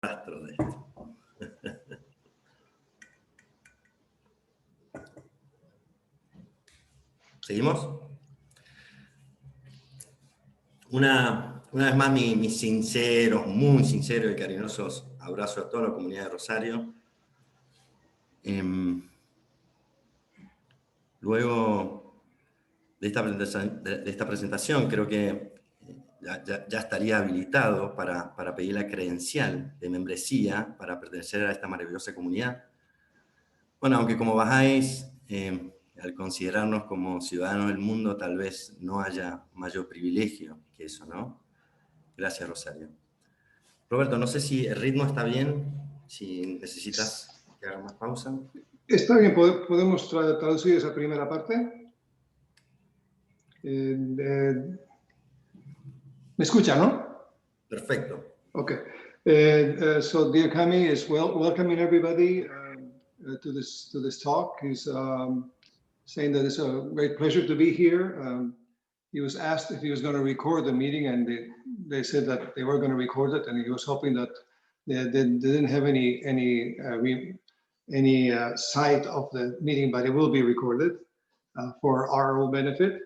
rastro de esto. ¿Seguimos? Una vez más, mis sinceros, muy sinceros y cariñosos abrazos a toda la comunidad de Rosario. Luego de esta presentación, creo que ya estaría habilitado para pedir la credencial de membresía para pertenecer a esta maravillosa comunidad. Bueno, aunque como bajáis, al considerarnos como ciudadanos del mundo, tal vez no haya mayor privilegio que eso, ¿no? Gracias, Rosario. Roberto, no sé si el ritmo está bien, si necesitas que haga más pausa. Está bien, podemos traducir esa primera parte. ¿Me escucha, no? Perfecto. Okay. So dear Kami is welcoming everybody to this talk. He's saying that it's a great pleasure to be here. He was asked if he was going to record the meeting, and they said that they were going to record it, and he was hoping that they didn't have any sight of the meeting, but it will be recorded for our own benefit.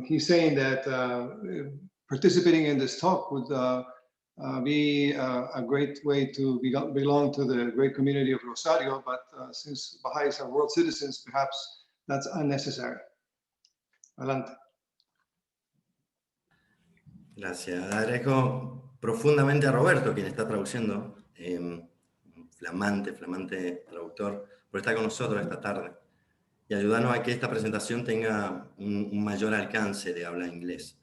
He's saying that participating in this talk would be a great way to belong to the great community of Rosario, but since Baha'is are world citizens, perhaps that's unnecessary. Adelante. Gracias. Agradezco profundamente a Roberto, quien está traduciendo, flamante traductor, por estar con nosotros esta tarde y ayudarnos a que esta presentación tenga un mayor alcance de habla inglés.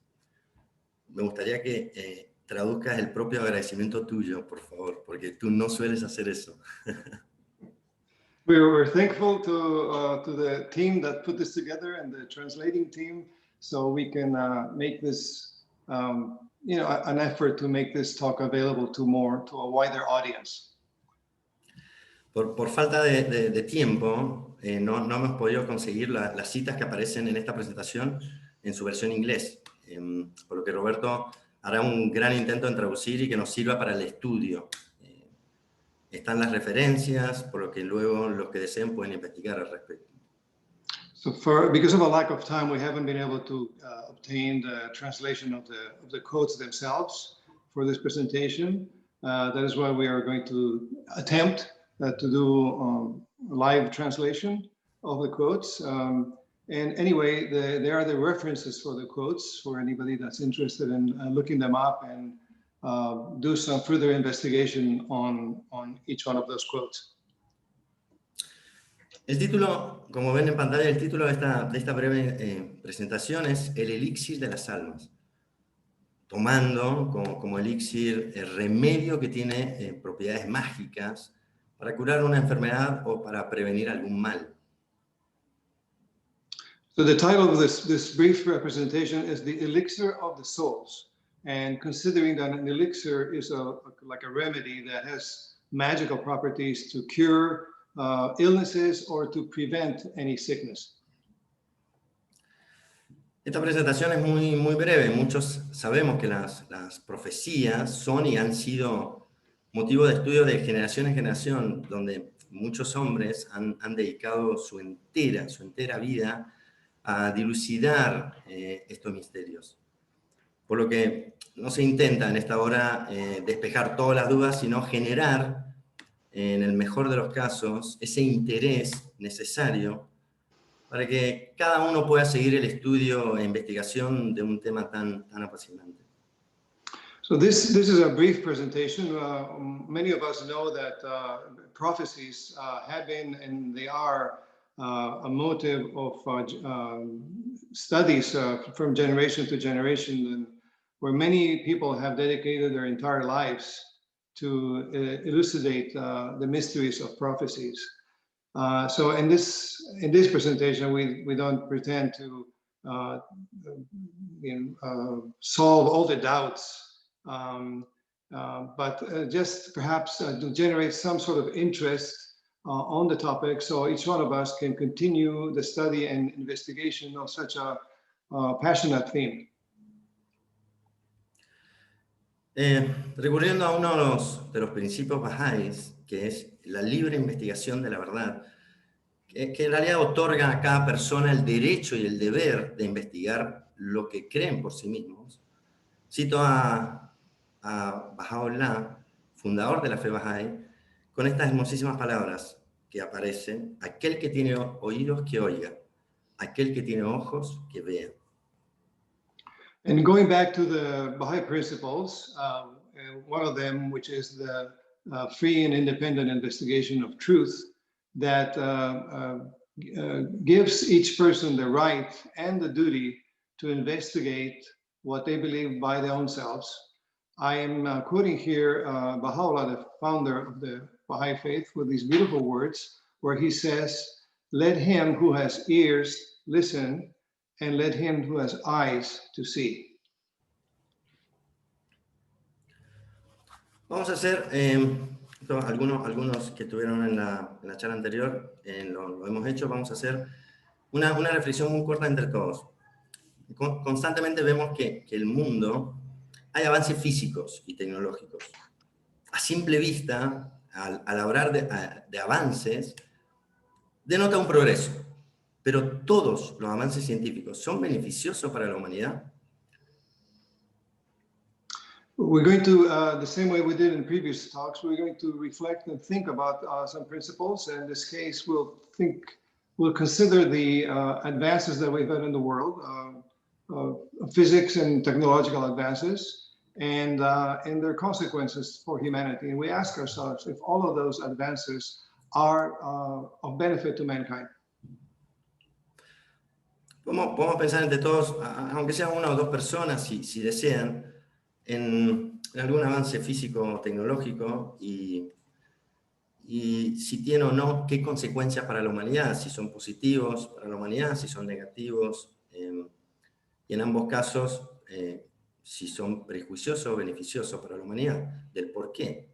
Me gustaría que traduzcas el propio agradecimiento tuyo, por favor, porque tú no sueles hacer eso. We're thankful to the team that put this together and the translating team, so we can make this, an effort to make this talk available to a wider audience. Por falta de tiempo, no hemos podido conseguir las citas que aparecen en esta presentación en su versión inglés, por lo que Roberto hará un gran intento en traducir y que nos sirva para el estudio. Están las referencias, por lo que luego los que deseen pueden investigar al respecto. So because of a lack of time, we haven't been able to obtain the translation of the quotes themselves for this presentation. That is why we are going to attempt to do live translation of the quotes. And anyway, there are the references for the quotes for anybody that's interested in looking them up and do some further investigation on each one of those quotes. El título, como ven en pantalla, el título de esta breve presentación es El elixir de las almas, tomando como elixir el remedio que tiene propiedades mágicas para curar una enfermedad o para prevenir algún mal. So the title of this brief representation is The Elixir of the Souls. And considering that an elixir is like a remedy that has magical properties to cure illnesses or to prevent any sickness. Esta presentación es muy breve. Muchos sabemos que las profecías son y han sido motivo de estudio de generación en generación, donde muchos hombres han dedicado su entera vida a dilucidar estos misterios. Por lo que no se intenta en esta hora despejar todas las dudas, sino generar, en el mejor de los casos, ese interés necesario para que cada uno pueda seguir el estudio e investigación de un tema tan apasionante. So this is a brief presentation. Many of us know that prophecies have been and they are a motive of studies from generation to generation, and where many people have dedicated their entire lives to elucidate the mysteries of prophecies. So in this presentation, we don't pretend to solve all the doubts, but just perhaps to generate some sort of interest on the topic, so each one of us can continue the study and investigation of such a passionate theme. Recurriendo a uno de los principios Bahá'ís, que es la libre investigación de la verdad, que en realidad otorga a cada persona el derecho y el deber de investigar lo que creen por sí mismos. Cito a Baha'u'lláh, fundador de la fe Bahá'í, con estas hermosísimas palabras que aparecen: aquel que tiene oídos que oiga, aquel que tiene ojos que vea. And going back to the Baha'i principles, and one of them, which is the free and independent investigation of truth, that gives each person the right and the duty to investigate what they believe by their own selves. I am quoting here Baha'u'llah, the founder of the Baha'i faith, with these beautiful words, where he says, "Let him who has ears listen, and let him who has eyes to see." Vamos a hacer, algunos que estuvieron en la charla anterior, lo hemos hecho. Vamos a hacer una reflexión muy corta entre todos. Constantemente vemos que el mundo, hay avances físicos y tecnológicos. A simple vista, al hablar de avances, denota un progreso. Pero todos los avances científicos son beneficiosos para la humanidad. We're going to, the same way we did in previous talks, we're going to reflect and think about some principles. And in this case, we'll consider the advances that we've had in the world, physics and technological advances, and their consequences for humanity. And we ask ourselves if all of those advances are of benefit to mankind. Podemos pensar entre todos, aunque sean una o dos personas, si desean, en algún avance físico o tecnológico y si tiene o no qué consecuencias para la humanidad, si son positivos para la humanidad, si son negativos, y en ambos casos, si son prejuiciosos o beneficiosos para la humanidad, del por qué.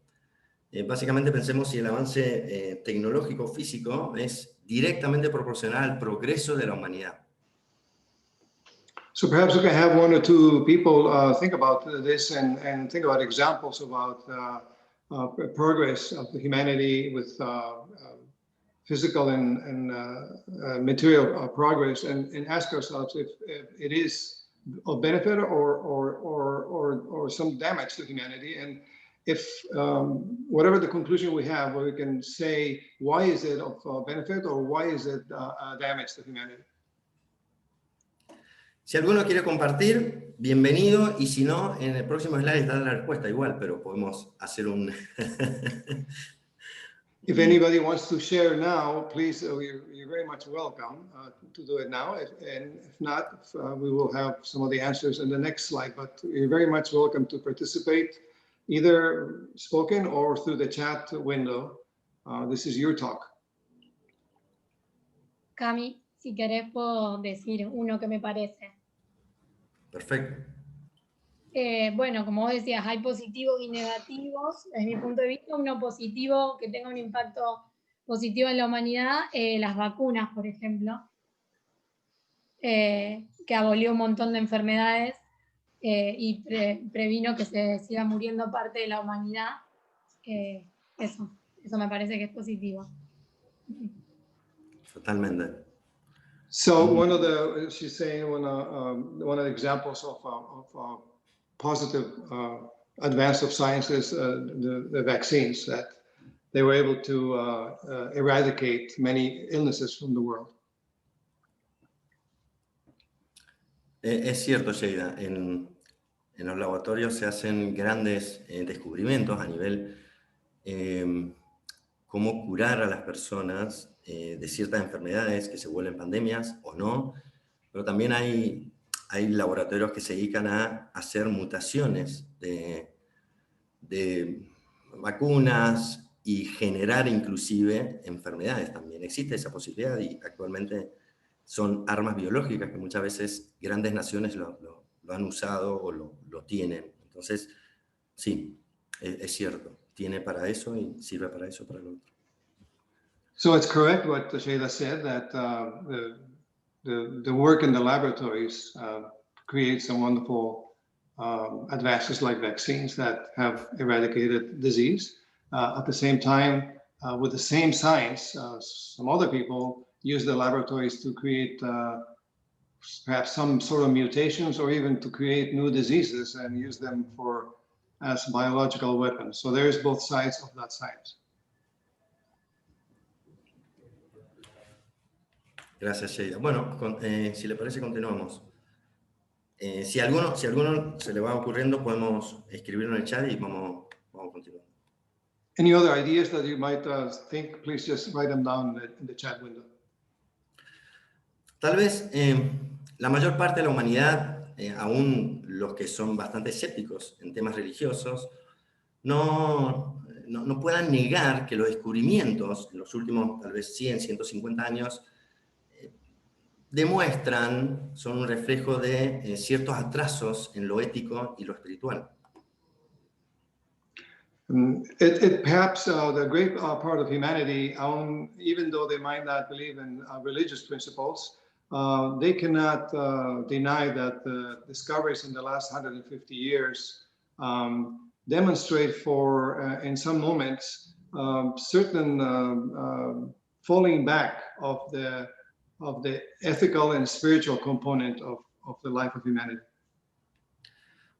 Básicamente pensemos si el avance tecnológico físico es directamente proporcional al progreso de la humanidad. So perhaps we can have one or two people think about this and think about examples about progress of the humanity with physical and material progress, and ask ourselves if it is of benefit or some damage to humanity. And if whatever the conclusion we have, we can say why is it of benefit or why is it damage to humanity. Si alguno quiere compartir, bienvenido, y si no, en el próximo slide está la respuesta igual, pero podemos hacer un... If anybody wants to share now, please, you're very much welcome to do it now. And if not, we will have some of the answers in the next slide, but you're very much welcome to participate, either spoken or through the chat window. This is your talk. Cami, si querés puedo decir uno que me parece. Perfecto. Bueno, como vos decías, hay positivos y negativos. Desde mi punto de vista, uno positivo que tenga un impacto positivo en la humanidad, las vacunas, por ejemplo, que abolió un montón de enfermedades y previno que se siga muriendo parte de la humanidad. Eso me parece que es positivo. Totalmente. So one of the, she's saying one of the examples of positive advance of science is the vaccines, that they were able to eradicate many illnesses from the world. Es cierto, Sheila, en los laboratorios se hacen grandes descubrimientos a nivel cómo curar a las personas de ciertas enfermedades que se vuelven pandemias o no, pero también hay laboratorios que se dedican a hacer mutaciones de vacunas y generar inclusive enfermedades también. Existe esa posibilidad y actualmente son armas biológicas que muchas veces grandes naciones lo han usado o lo tienen. Entonces, sí, es cierto, tiene para eso y sirve para eso, para lo otro. So it's correct what Sheila said, that the work in the laboratories creates some wonderful advances like vaccines that have eradicated disease. At the same time, with the same science, some other people use the laboratories to create perhaps some sort of mutations or even to create new diseases and use them as biological weapons. So there's both sides of that science. Gracias, Sheila. Bueno, si le parece, continuamos. Si a alguno se le va ocurriendo, podemos escribirlo en el chat y vamos continuando. Any other ideas that you might think, please just write them down in the chat window. Tal vez la mayor parte de la humanidad, aún los que son bastante escépticos en temas religiosos, no puedan negar que los descubrimientos en los últimos tal vez 100, 150 años demuestran, son un reflejo de ciertos atrasos en lo ético y lo espiritual. Perhaps the great part of humanity, even though they might not believe in religious principles, they cannot deny that the discoveries in the last 150 years demonstrate in some moments, certain falling back of the ethical and spiritual component of the life of humanity.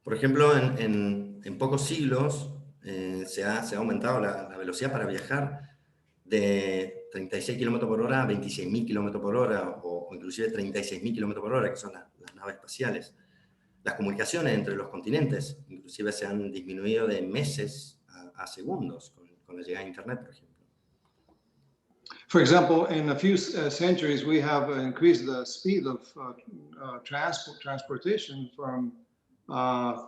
Por ejemplo, en pocos siglos se ha aumentado la velocidad para viajar de 36 km por hora a 26.000 km por hora, o inclusive 36.000 km por hora, que son las naves espaciales. Las comunicaciones entre los continentes, inclusive se han disminuido de meses a segundos con la llegada de Internet, por ejemplo. For example, in a few centuries, we have increased the speed of transportation from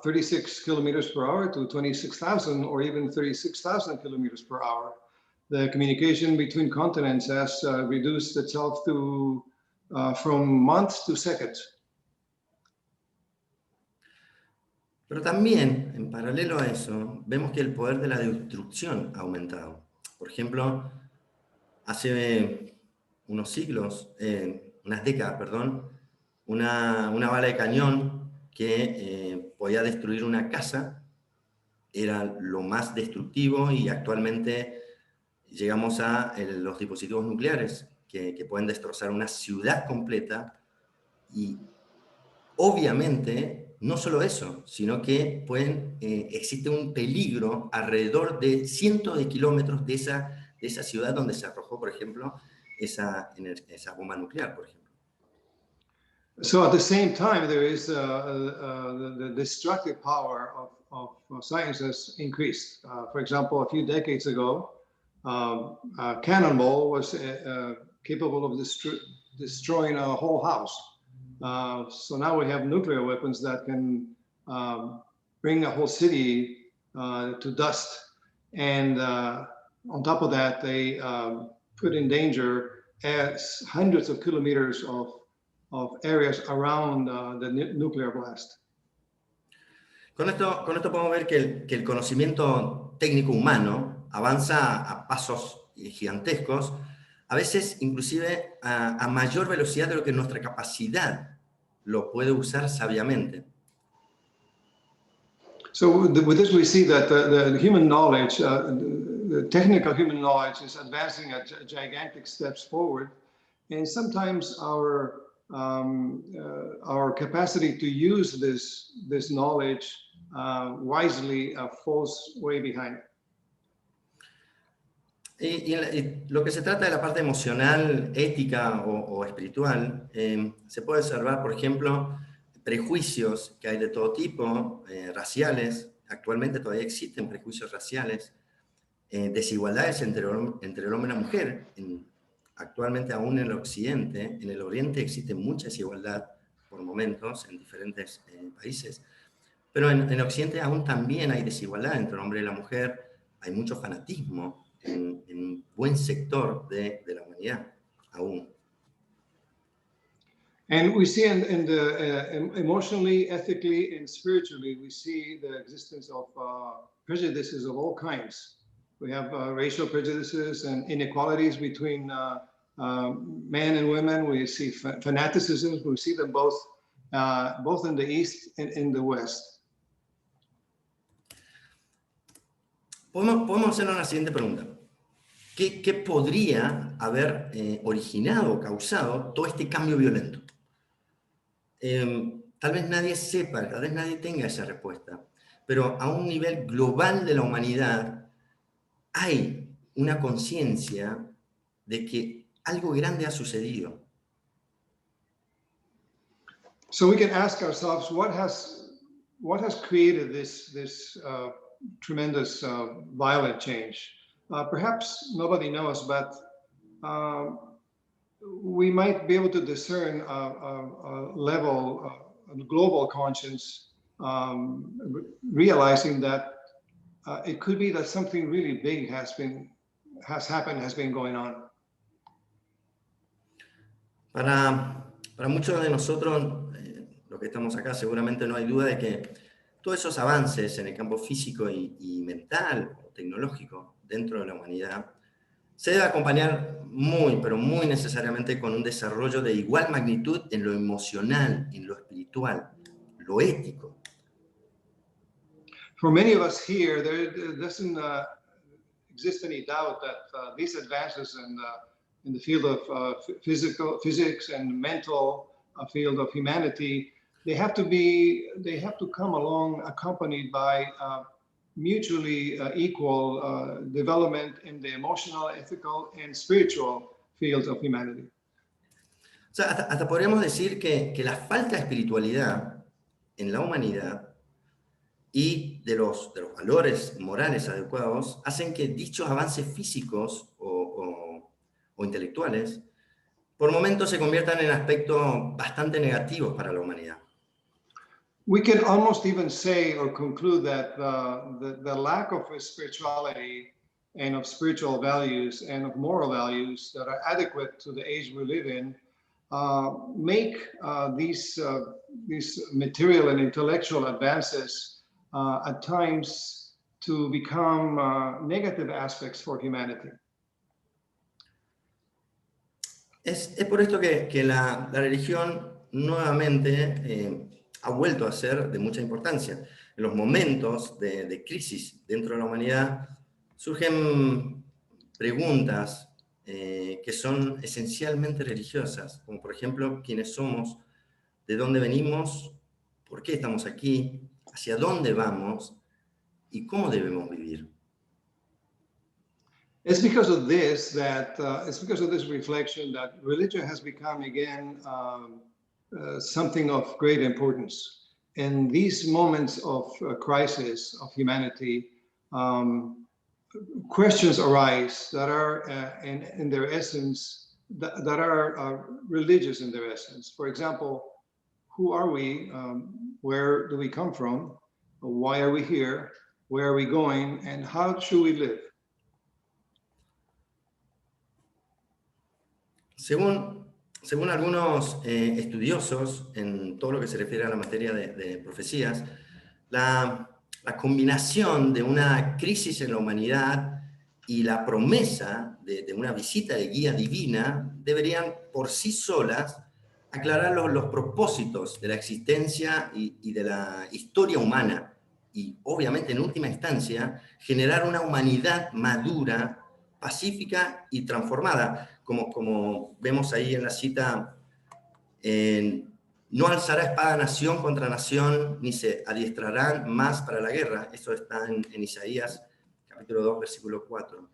36 kilometers per hour to 26,000 or even 36,000 kilometers per hour. The communication between continents has reduced itself to from months to seconds. Pero también, en paralelo a eso, vemos que el poder de la destrucción ha aumentado. Por ejemplo, hace unas décadas, perdón, una bala de cañón que podía destruir una casa era lo más destructivo, y actualmente llegamos a los dispositivos nucleares que pueden destrozar una ciudad completa, y obviamente no solo eso, sino que existe un peligro alrededor de cientos de kilómetros de esa ciudad donde se arrojó, por ejemplo, esa bomba nuclear, por ejemplo. So at the same time, there is the destructive power of science has increased. For example, a few decades ago, a cannonball was capable of destroying a whole house. So now we have nuclear weapons that can bring a whole city to dust. And on top of that, they put in danger hundreds of kilometers of areas around the nuclear blast. Con esto podemos ver que el conocimiento técnico humano avanza a pasos gigantescos, a veces inclusive a mayor velocidad de lo que nuestra capacidad lo puede usar sabiamente. So with this we see that the human knowledge, the technical human knowledge is advancing at gigantic steps forward, and sometimes our capacity to use this knowledge wisely falls way behind. Y lo que se trata de la parte emocional, ética o espiritual, se puede observar, por ejemplo, prejuicios que hay de todo tipo, raciales. Actualmente todavía existen prejuicios raciales, desigualdades entre el hombre y la mujer. Actualmente aún en el occidente, en el oriente existe mucha desigualdad por momentos en diferentes países, pero en occidente aún también hay desigualdad entre el hombre y la mujer, hay mucho fanatismo en un buen sector de la humanidad aún. And we see in the emotionally, ethically, and spiritually, we see the existence of prejudices of all kinds. We have racial prejudices and inequalities between men and women. We see fanaticism. We see them both in the East and in the West. podemos hacer la siguiente pregunta. ¿Qué podría haber originado o causado todo este cambio violento? Tal vez nadie sepa, tal vez nadie tenga esa respuesta, pero a un nivel global de la humanidad hay una conciencia de que algo grande ha sucedido. So we can ask ourselves, what has created this tremendous violent change? Perhaps nobody knows, but we might be able to discern a level, a global conscience, realizing that it could be that something really big has been going on. Para muchos de nosotros, los que estamos acá, seguramente no hay duda de que todos esos avances en el campo físico y mental o tecnológico dentro de la humanidad se debe acompañar muy, pero muy necesariamente con un desarrollo de igual magnitud en lo emocional, en lo espiritual, lo ético. For many of us here, there doesn't exist any doubt that these advances in the field of physics and mental field of humanity, they have to come along accompanied by mutually equal development in the emotional, ethical, and spiritual fields of humanity. O sea, hasta podríamos decir que la falta de espiritualidad en la humanidad y de los valores morales adecuados hacen que dichos avances físicos o intelectuales por momentos se conviertan en aspectos bastante negativos para la humanidad. We can almost even say or conclude that the lack of spirituality and of spiritual values and of moral values that are adequate to the age we live in make these material and intellectual advances at times to become negative aspects for humanity. Es por esto que la religión nuevamente ha vuelto a ser de mucha importancia. En los momentos de crisis dentro de la humanidad surgen preguntas que son esencialmente religiosas, como por ejemplo, quiénes somos, de dónde venimos, por qué estamos aquí, hacia dónde vamos y cómo debemos vivir. It's because of this reflection that religion has become again something of great importance. In these moments of crisis of humanity, questions arise that are in their essence, that are religious in their essence. For example, who are we? Where do we come from? Why are we here? Where are we going? And how should we live? Según algunos estudiosos en todo lo que se refiere a la materia de profecías, la combinación de una crisis en la humanidad y la promesa de una visita de guía divina deberían por sí solas aclarar los propósitos de la existencia y de la historia humana y obviamente en última instancia generar una humanidad madura, pacífica y transformada, como vemos ahí en la cita, no alzará espada nación contra nación, ni se adiestrarán más para la guerra. Eso está en Isaías, capítulo 2, versículo 4.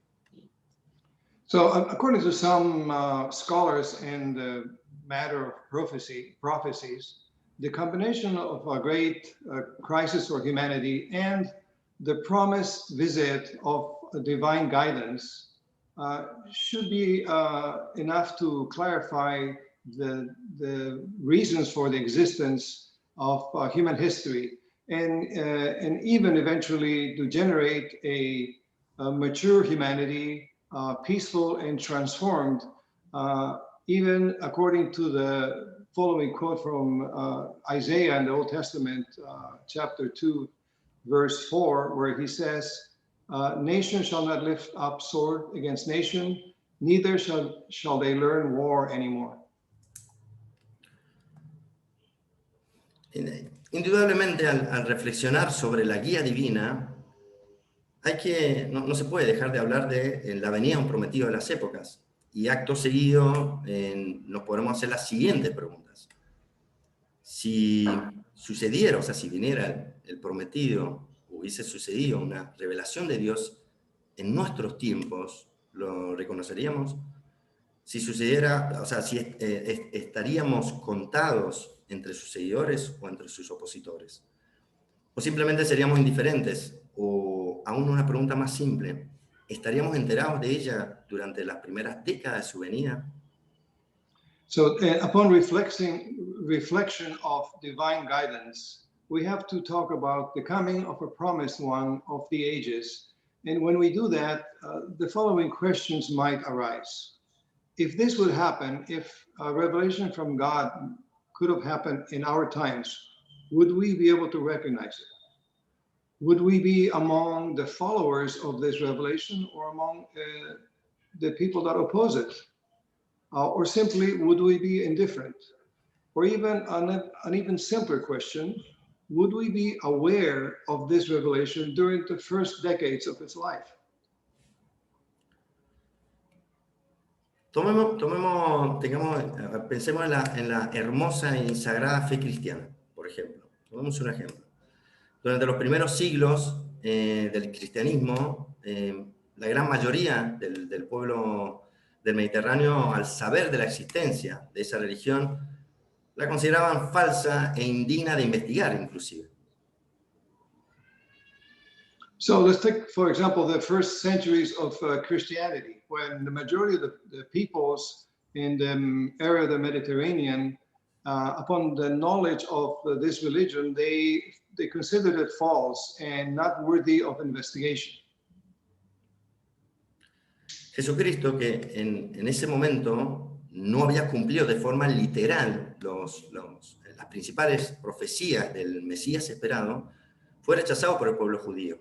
So, according to some scholars in the matter of prophecies, the combination of a great crisis for humanity and the promised visit of divine guidance should be enough to clarify the reasons for the existence of human history, and even eventually to generate a mature humanity, peaceful and transformed, even according to the following quote from Isaiah in the Old Testament, chapter 2, verse 4, where he says, nation shall not lift up sword against nation, neither shall they learn war anymore. Indudablemente, al reflexionar sobre la guía divina, no se puede dejar de hablar de la venida de un prometido de las épocas. Y acto seguido nos podemos hacer las siguientes preguntas. Si sucediera, o sea, si viniera el prometido, hubiese sucedido una revelación de Dios en nuestros tiempos, ¿lo reconoceríamos? Si sucediera, o sea, si estaríamos contados entre sus seguidores o entre sus opositores. O simplemente seríamos indiferentes, o aún una pregunta más simple, ¿estaríamos enterados de ella durante las primeras décadas de su venida? So upon reflection of divine guidance, we have to talk about the coming of a promised one of the ages. And when we do that, the following questions might arise. If this would happen, if a revelation from God could have happened in our times, would we be able to recognize it? Would we be among the followers of this revelation or among the people that oppose it? Or simply, would we be indifferent? Or even an even simpler question, would we be aware of this revelation during the first decades of its life? Pensemos en la hermosa y sagrada fe cristiana, por ejemplo. Tomemos un ejemplo. Durante los primeros siglos del cristianismo, la gran mayoría del pueblo del Mediterráneo, al saber de la existencia de esa religión, la consideraban falsa e indigna de investigar, inclusive. So let's take, for example, the first centuries of Christianity, when the majority of the peoples in the area of the Mediterranean, upon the knowledge of this religion, they considered it false and not worthy of investigation. Jesucristo, que en ese momento no había cumplido de forma literal las principales profecías del Mesías esperado, fue rechazado por el pueblo judío.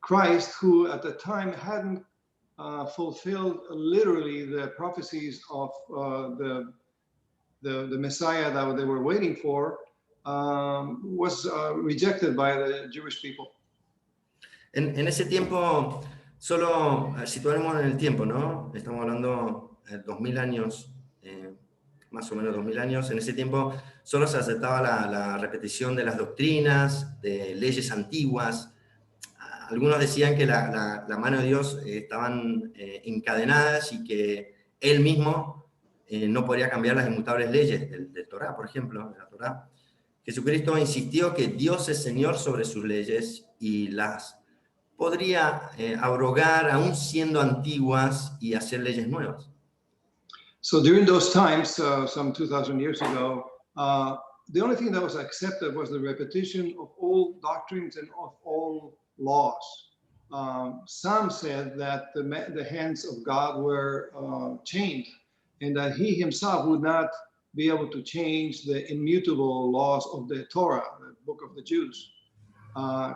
Christ, who at the time hadn't fulfilled literally the prophecies of the Messiah that they were waiting for, was rejected by the Jewish people. En ese tiempo, solo situaremos en el tiempo, ¿no? Estamos hablando de 2000 años, más o menos 2000 años. En ese tiempo solo se aceptaba la repetición de las doctrinas, de leyes antiguas. Algunos decían que la mano de Dios estaban encadenadas y que Él mismo no podría cambiar las inmutables leyes del Torá, por ejemplo, de la Torá. Jesucristo insistió que Dios es Señor sobre sus leyes y las podría abrogar aún siendo antiguas y hacer leyes nuevas. So during those times, some 2,000 years ago, the only thing that was accepted was the repetition of old doctrines and of old laws. Some said that the hands of God were chained and that he himself would not be able to change the immutable laws of the Torah, the book of the Jews.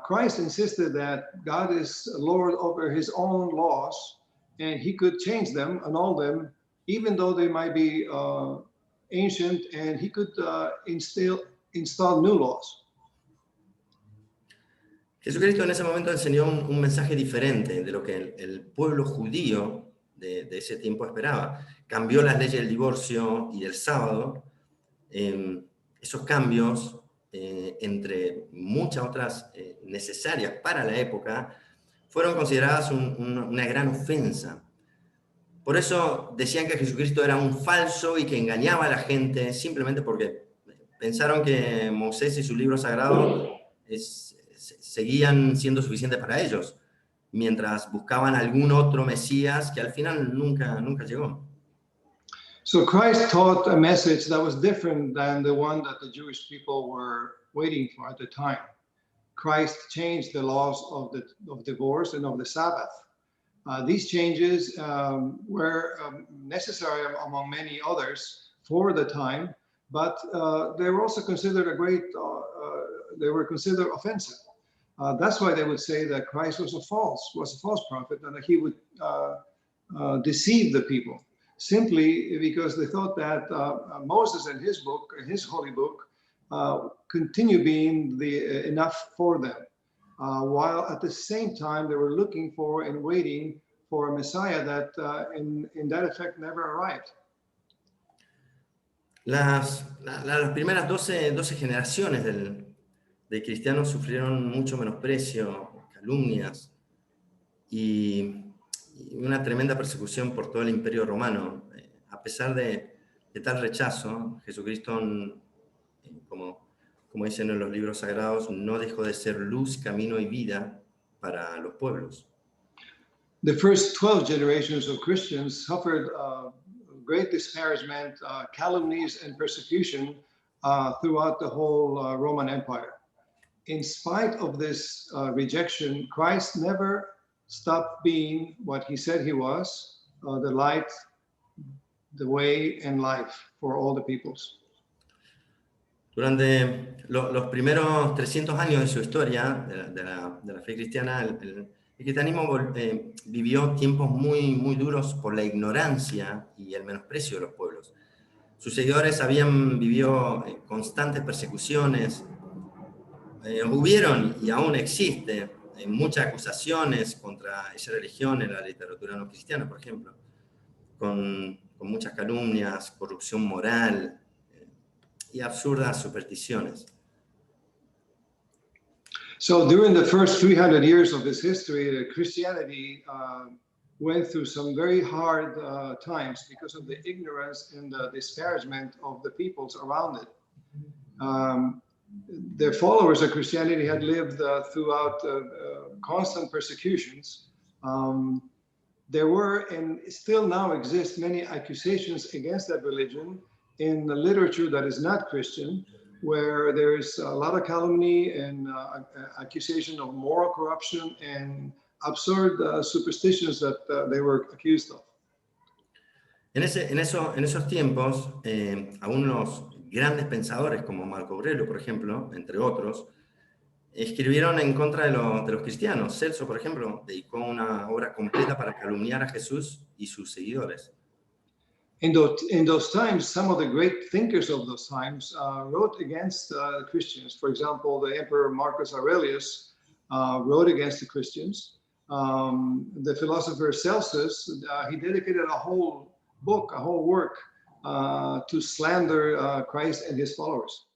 Christ insisted that God is Lord over his own laws and he could change them, annul them, even though they might be ancient, and he could install new laws. Jesucristo en ese momento enseñó un mensaje diferente de lo que el pueblo judío de ese tiempo esperaba. Cambió las leyes del divorcio y del sábado. Esos cambios, entre muchas otras necesarias para la época, fueron consideradas una gran ofensa. Por eso decían que Jesucristo era un falso y que engañaba a la gente simplemente porque pensaron que Moisés y su libro sagrado seguían siendo suficientes para ellos, mientras buscaban algún otro Mesías que al final nunca llegó. So Christ taught a message that was different than the one that the Jewish people were waiting for at the time. Christ changed the laws of divorce and of the Sabbath. These changes were necessary among many others for the time, but they were also considered they were considered offensive. That's why they would say that Christ was a false prophet, and that he would deceive the people, simply because they thought that Moses and his holy book, continue being enough for them. while at the same time they were looking for and waiting for a Messiah that in that effect never arrived. Las primeras 12 generaciones de cristianos sufrieron mucho menosprecio, calumnias y una tremenda persecución por todo el Imperio Romano. A pesar de tal rechazo, Jesucristo, como dicen en los libros sagrados, no dejó de ser luz, camino y vida para los pueblos. The first 12 generations of Christians suffered great disparagement, calumnies, and persecution throughout the whole Roman Empire. In spite of this rejection, Christ never stopped being what he said he was, the light, the way, and life for all the peoples. Durante los primeros 300 años de su historia, de la fe cristiana, el cristianismo vivió tiempos muy duros por la ignorancia y el menosprecio de los pueblos. Sus seguidores habían vivido constantes persecuciones, hubieron y aún existe muchas acusaciones contra esa religión en la literatura no cristiana, por ejemplo, con muchas calumnias, corrupción moral y absurdas supersticiones. So during the first 300 years of its history, Christianity went through some very hard times because of the ignorance and the disparagement of the peoples around it. The followers of Christianity had lived throughout constant persecutions. There were and still now exist many accusations against that religion in the literature that is not Christian, where there is a lot of calumny and accusation of moral corruption and absurd superstitions that they were accused of. En esos tiempos, algunos grandes pensadores como Marco Aurelio, por ejemplo, entre otros, escribieron en contra de los cristianos. Celso, por ejemplo, dedicó una obra completa para calumniar a Jesús y sus seguidores. In those times, some of the great thinkers of those times wrote against Christians. For example, the Emperor Marcus Aurelius wrote against the Christians. The philosopher Celsus, he dedicated a whole book, a whole work to slander Christ and his followers.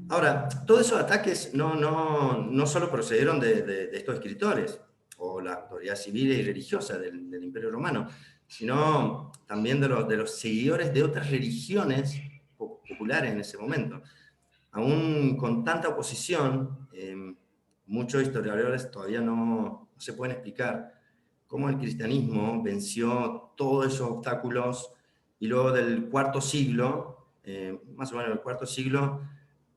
Ahora, todos esos ataques no solo procedieron de estos escritores o la autoridad civil y religiosa del Imperio Romano, sino también de los seguidores de otras religiones populares en ese momento. Aún con tanta oposición, muchos historiadores todavía no se pueden explicar cómo el cristianismo venció todos esos obstáculos y luego del cuarto siglo, más o menos el cuarto siglo,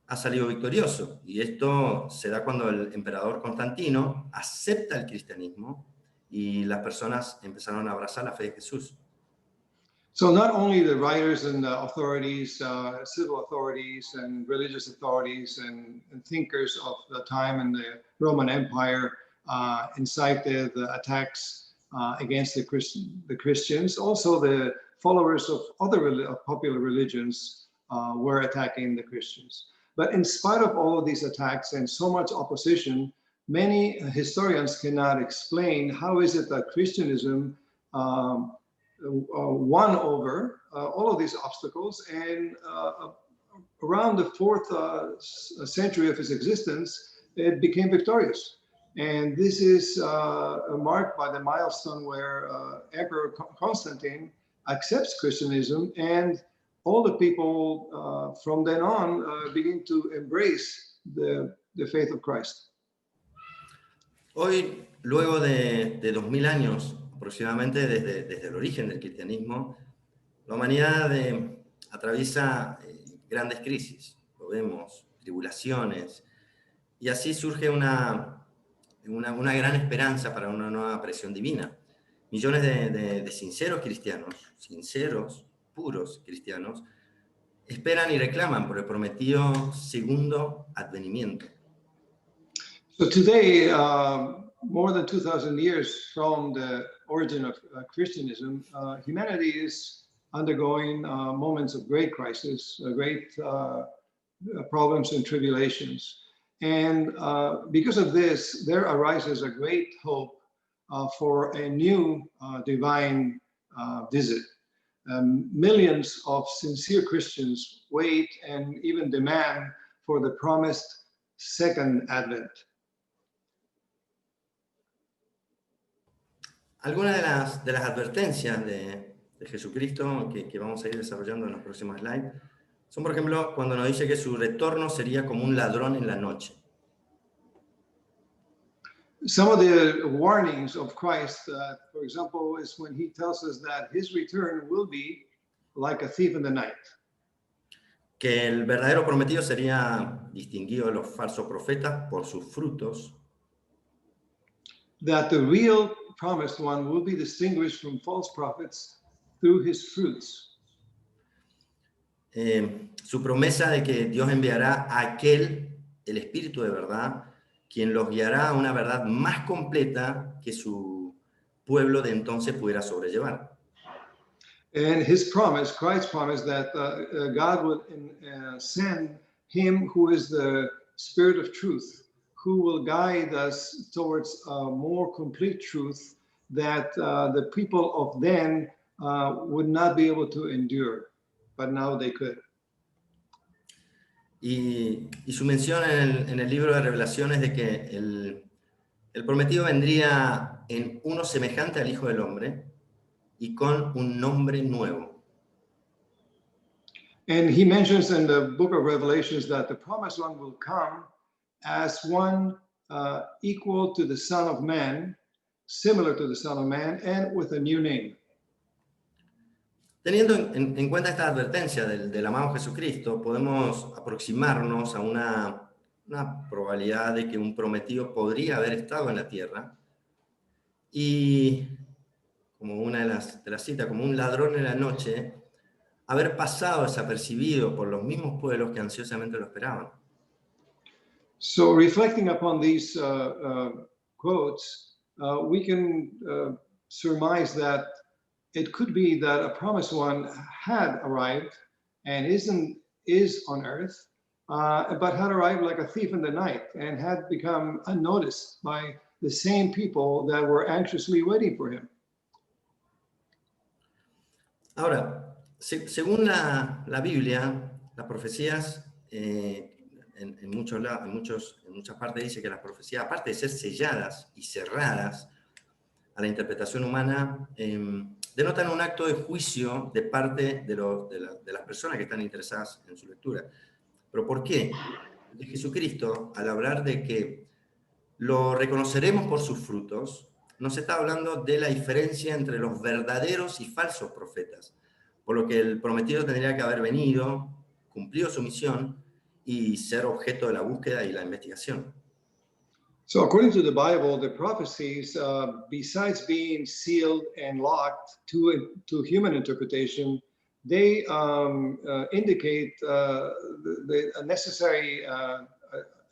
ha salido victorioso. Y esto se da cuando el emperador Constantino acepta el cristianismo y las personas empezaron a abrazar la fe de Jesús. So not only the writers and the authorities, civil authorities and religious authorities and thinkers of the time in the Roman Empire incited the attacks against the Christians. Also the followers of other popular religions were attacking the Christians. But in spite of all of these attacks and so much opposition, many historians cannot explain how is it that Christianism won over all of these obstacles, and around the 4th century of its existence, it became victorious. And this is marked by the milestone where Emperor Constantine accepts Christianism, and all the people from then on begin to embrace the faith of Christ. Hoy, luego de 2000 años, aproximadamente desde el origen del cristianismo, la humanidad atraviesa grandes crisis, lo vemos, tribulaciones, y así surge una gran esperanza para una nueva aparición divina. Millones de sinceros cristianos, sinceros, puros cristianos, esperan y reclaman por el prometido segundo advenimiento. So today, more than 2,000 years from the origin of Christianism, humanity is undergoing moments of great crisis, great problems and tribulations. And because of this, there arises a great hope for a new divine visit. Millions of sincere Christians wait and even demand for the promised second advent. Algunas de las advertencias de Jesucristo que vamos a ir desarrollando en los próximos slides son, por ejemplo, cuando nos dice que su retorno sería como un ladrón en la noche. Some of the warnings of Christ, for example, is when he tells us that his return will be like a thief in the night. Que el verdadero prometido sería distinguido de los falsos profetas por sus frutos. That the real promised one will be distinguished from false prophets through his fruits. Su promesa de que Dios enviará a aquel, el Espíritu de verdad, quien los guiará a una verdad más completa que su pueblo de entonces pudiera sobrellevar. And his promise, Christ's promise, that God would send him who is the Spirit of truth, who will guide us towards more complete truth that the people of then would not be able to endure, but now they could. Y su mención en el libro de Revelaciones de que el prometido vendría en uno semejante al Hijo del Hombre y con un nombre nuevo. And he mentions in the book of Revelations that the promised one will come as one equal to the Son of Man, similar to the Son of Man, and with a new name. Teniendo en cuenta esta advertencia del amado Jesucristo, podemos aproximarnos a una probabilidad de que un prometido podría haber estado en la tierra y, como una de las citas, como un ladrón en la noche, haber pasado desapercibido por los mismos pueblos que ansiosamente lo esperaban. So reflecting upon these quotes, we can surmise that it could be that a promised one had arrived and is on earth, but had arrived like a thief in the night and had become unnoticed by the same people that were anxiously waiting for him. Ahora, según la Biblia, las profecías, en muchas partes dice que las profecías, aparte de ser selladas y cerradas a la interpretación humana, denotan un acto de juicio de parte de las personas que están interesadas en su lectura. ¿Pero por qué? De Jesucristo, al hablar de que lo reconoceremos por sus frutos, nos está hablando de la diferencia entre los verdaderos y falsos profetas, por lo que el prometido tendría que haber venido, cumplido su misión y ser objeto de la búsqueda y la investigación. So according to the Bible, the prophecies, besides being sealed and locked to human interpretation, they indicate the necessary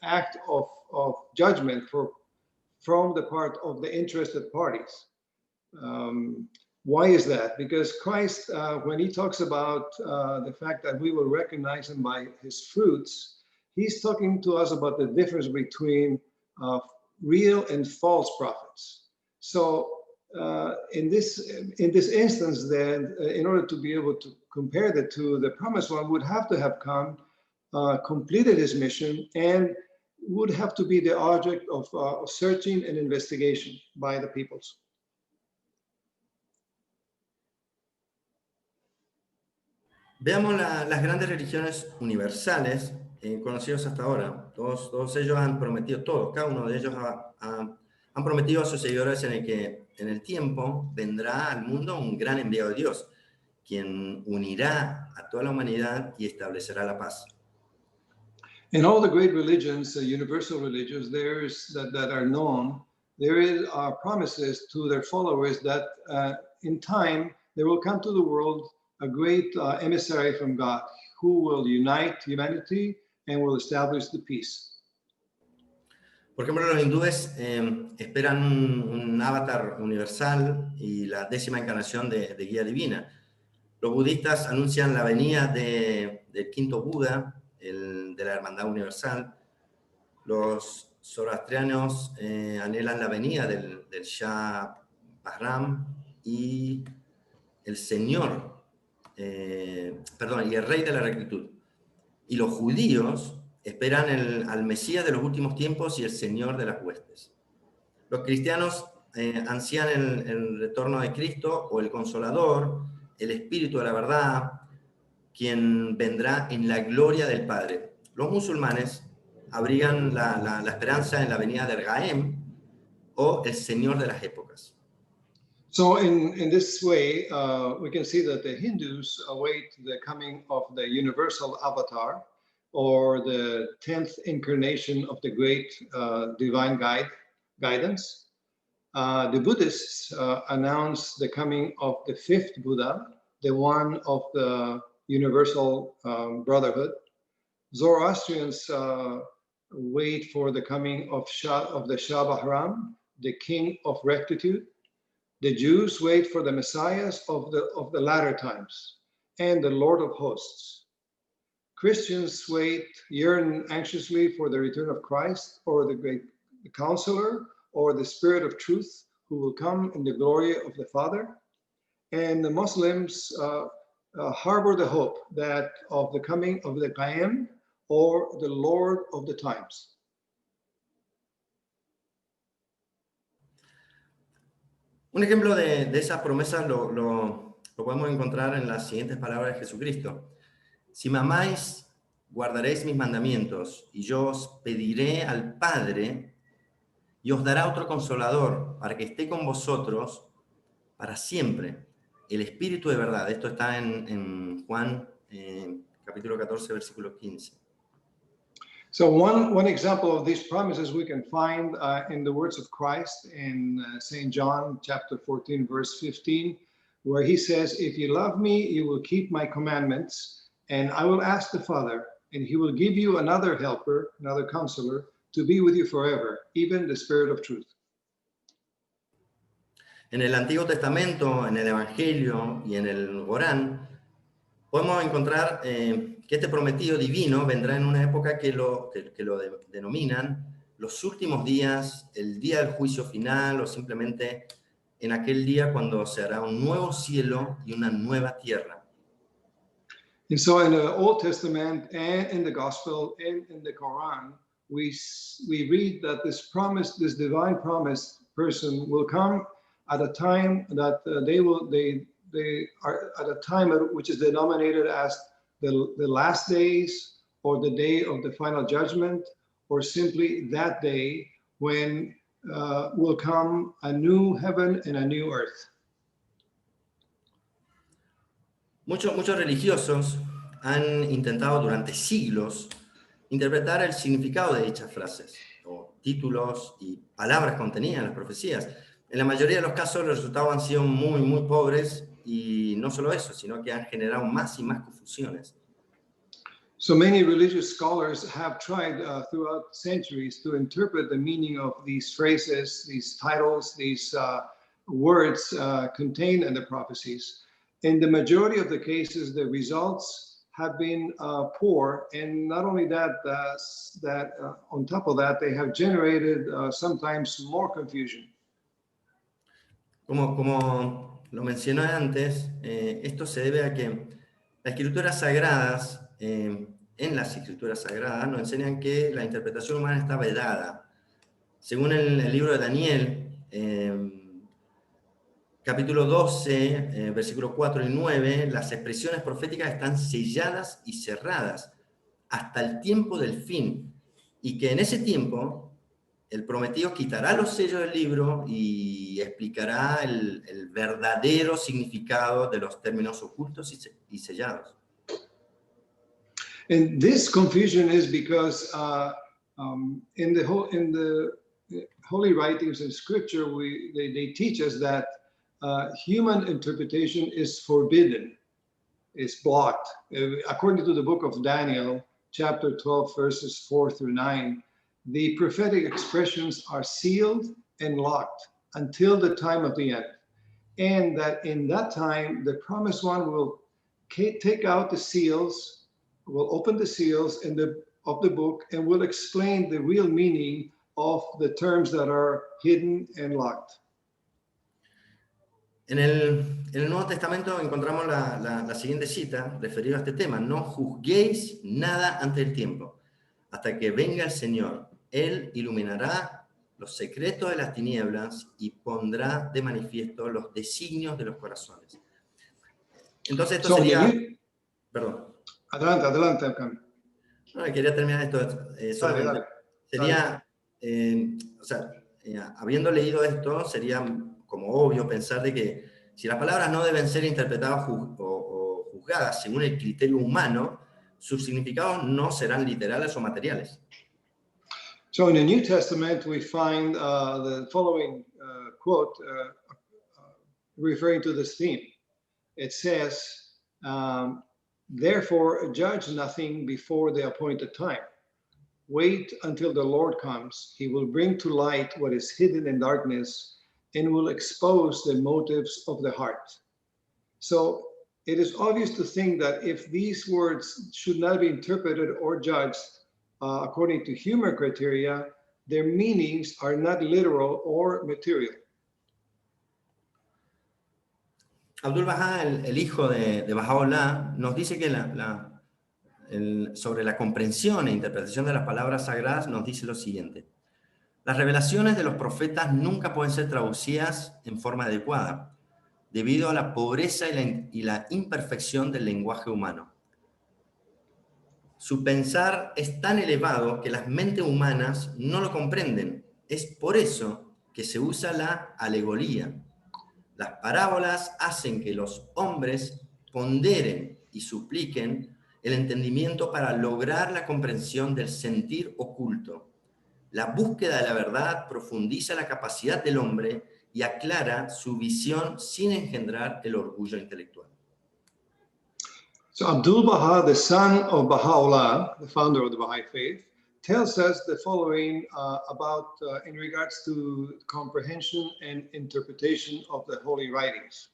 act of judgment from the part of the interested parties. Why is that? Because Christ, when he talks about the fact that we will recognize him by his fruits, he's talking to us about the difference between real and false prophets. So in this instance, then, in order to be able to compare the two, the promised one would have to have come, completed his mission, and would have to be the object of searching and investigation by the peoples. Veamos las grandes religiones universales conocidos hasta ahora. Todos ellos han prometido, cada uno de ellos han prometido a sus seguidores en el que en el tiempo vendrá al mundo un gran enviado de Dios, quien unirá a toda la humanidad y establecerá la paz. In all the great religions, universal religions, that are known, there are promises to their followers that in time there will come to the world a great emissary from God who will unite humanity and will establish the peace. Por ejemplo, los hindúes esperan un avatar universal y la 10ª encarnación de guía divina. Los budistas anuncian la venida del 5º Buda, de la hermandad universal. Los zoroastrianos anhelan la venida del Shah Bahram y el Señor, y el Rey de la Rectitud. Y los judíos esperan al Mesías de los últimos tiempos y el Señor de las huestes. Los cristianos ansían el retorno de Cristo o el Consolador, el Espíritu de la verdad, quien vendrá en la gloria del Padre. Los musulmanes abrigan la esperanza en la venida del Gaem o el Señor de las épocas. So in this way, we can see that the Hindus await the coming of the universal avatar or the 10th incarnation of the great divine guidance. The Buddhists announce the coming of the 5th Buddha, the one of the universal brotherhood. Zoroastrians wait for the coming of the Shah Bahram, the king of rectitude. The Jews wait for the messiahs of the latter times and the Lord of hosts. Christians yearn anxiously for the return of Christ or the great counselor or the Spirit of truth who will come in the glory of the Father. And the Muslims harbor the hope that of the coming of the Qayyim or the Lord of the times. Un ejemplo de esas promesas lo podemos encontrar en las siguientes palabras de Jesucristo. Si me amáis, guardaréis mis mandamientos, y yo os pediré al Padre, y os dará otro consolador, para que esté con vosotros para siempre, el Espíritu de verdad. Esto está en Juan capítulo 14, versículo 15. So one example of these promises we can find in the words of Christ in St. John chapter 14, verse 15, where he says, if you love me, you will keep my commandments, and I will ask the Father, and he will give you another helper, another counselor, to be with you forever, even the Spirit of truth. En el Antiguo Testamento, en el Evangelio y en el Corán, podemos encontrar que este prometido divino vendrá en una época que lo denominan los últimos días, el día del juicio final, o simplemente en aquel día cuando se hará un nuevo cielo y una nueva tierra. And so in the Old Testament and in the Gospel and in the Quran, we read that this divine promised person will come at a time that they are at a time which is denominated as the last days, or the day of the final judgment, or simply that day when will come a new heaven and a new earth. Muchos religiosos han intentado durante siglos interpretar el significado de dichas frases, o títulos y palabras contenidas en las profecías. En la mayoría de los casos los resultados han sido muy, muy pobres, y no solo eso, sino que han generado más y más confusiones. So many religious scholars have tried throughout centuries to interpret the meaning of these phrases, these titles, these words contained in the prophecies. In the majority of the cases, the results have been poor, and not only that, on top of that, they have generated sometimes more confusion. Como lo mencioné antes, esto se debe a que las escrituras sagradas, en las escrituras sagradas, nos enseñan que la interpretación humana está vedada. Según el libro de Daniel, capítulo 12, versículos 4 y 9, las expresiones proféticas están selladas y cerradas hasta el tiempo del fin, y que en ese tiempo el prometido quitará los sellos del libro y explicará el verdadero significado de los términos ocultos y sellados. And this confusion is because in the holy writings in Scripture, they teach us that human interpretation is forbidden, is blocked. According to the book of Daniel, chapter 12, verses 4 through 9, the prophetic expressions are sealed and locked until the time of the end. And that in that time, the promised one will take out the seals, will open the seals, and the of the book and will explain the real meaning of the terms that are hidden and locked. En el Nuevo Testamento encontramos la siguiente cita referida a este tema: no juzguéis nada antes del tiempo, hasta que venga el Señor. Él iluminará los secretos de las tinieblas y pondrá de manifiesto los designios de los corazones. Entonces esto sería... Perdón. Adelante, Cam. No, quería terminar esto solamente. Dale. Sería, habiendo leído esto, sería como obvio pensar de que si las palabras no deben ser interpretadas o juzgadas según el criterio humano, sus significados no serán literales o materiales. So in the New Testament, we find the following quote referring to this theme. It says, therefore, judge nothing before the appointed time. Wait until the Lord comes. He will bring to light what is hidden in darkness and will expose the motives of the heart. So it is obvious to think that if these words should not be interpreted or judged according to human criteria, their meanings are not literal or material. Abdul Baha, el hijo de Baha'u'lláh, nos dice que sobre la comprensión e interpretación de las palabras sagradas, nos dice lo siguiente: las revelaciones de los profetas nunca pueden ser traducidas en forma adecuada, debido a la pobreza y la imperfección del lenguaje humano. Su pensar es tan elevado que las mentes humanas no lo comprenden. Es por eso que se usa la alegoría. Las parábolas hacen que los hombres ponderen y supliquen el entendimiento para lograr la comprensión del sentir oculto. La búsqueda de la verdad profundiza la capacidad del hombre y aclara su visión sin engendrar el orgullo intelectual. So Abdul Baha, the son of Baha'u'llah, the founder of the Baha'i faith, tells us the following about in regards to comprehension and interpretation of the holy writings.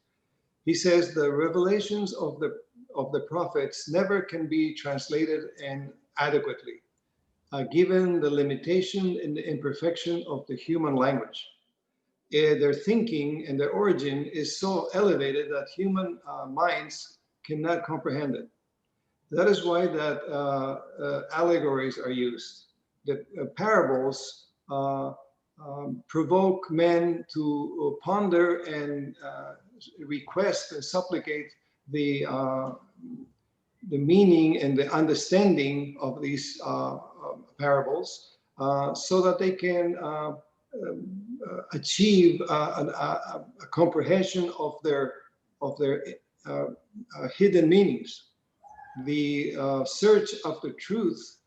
He says the revelations of the prophets never can be translated and adequately, given the limitation and the imperfection of the human language. Their thinking and their origin is so elevated that human minds cannot comprehend it. That is why that allegories are used. The parables provoke men to ponder and request and supplicate the meaning and the understanding of these parables, so that they can achieve a comprehension of their hidden meanings. The search of the truth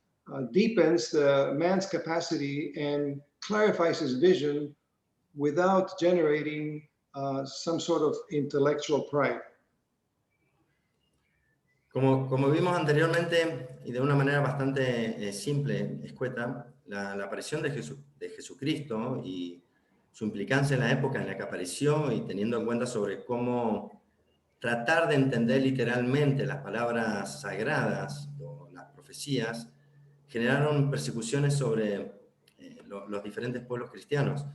deepens the man's capacity and clarifies his vision without generating some sort of intellectual pride. Como vimos anteriormente, y de una manera bastante simple, escueta, la aparición de Jesucristo y su implicancia en la época en la que apareció, y teniendo en cuenta sobre cómo tratar de entender literalmente las palabras sagradas o las profecías, generaron persecuciones sobre los diferentes pueblos cristianos.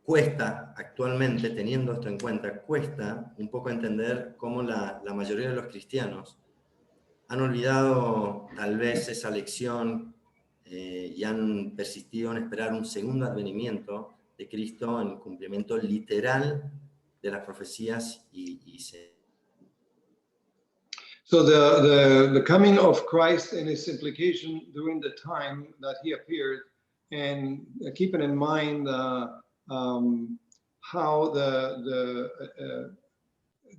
Cuesta actualmente, teniendo esto en cuenta, cuesta un poco entender cómo la mayoría de los cristianos han olvidado tal vez esa lección y han persistido en esperar un segundo advenimiento de Cristo en cumplimiento literal de las profecías So the coming of Christ and its implication during the time that he appeared, and keeping in mind how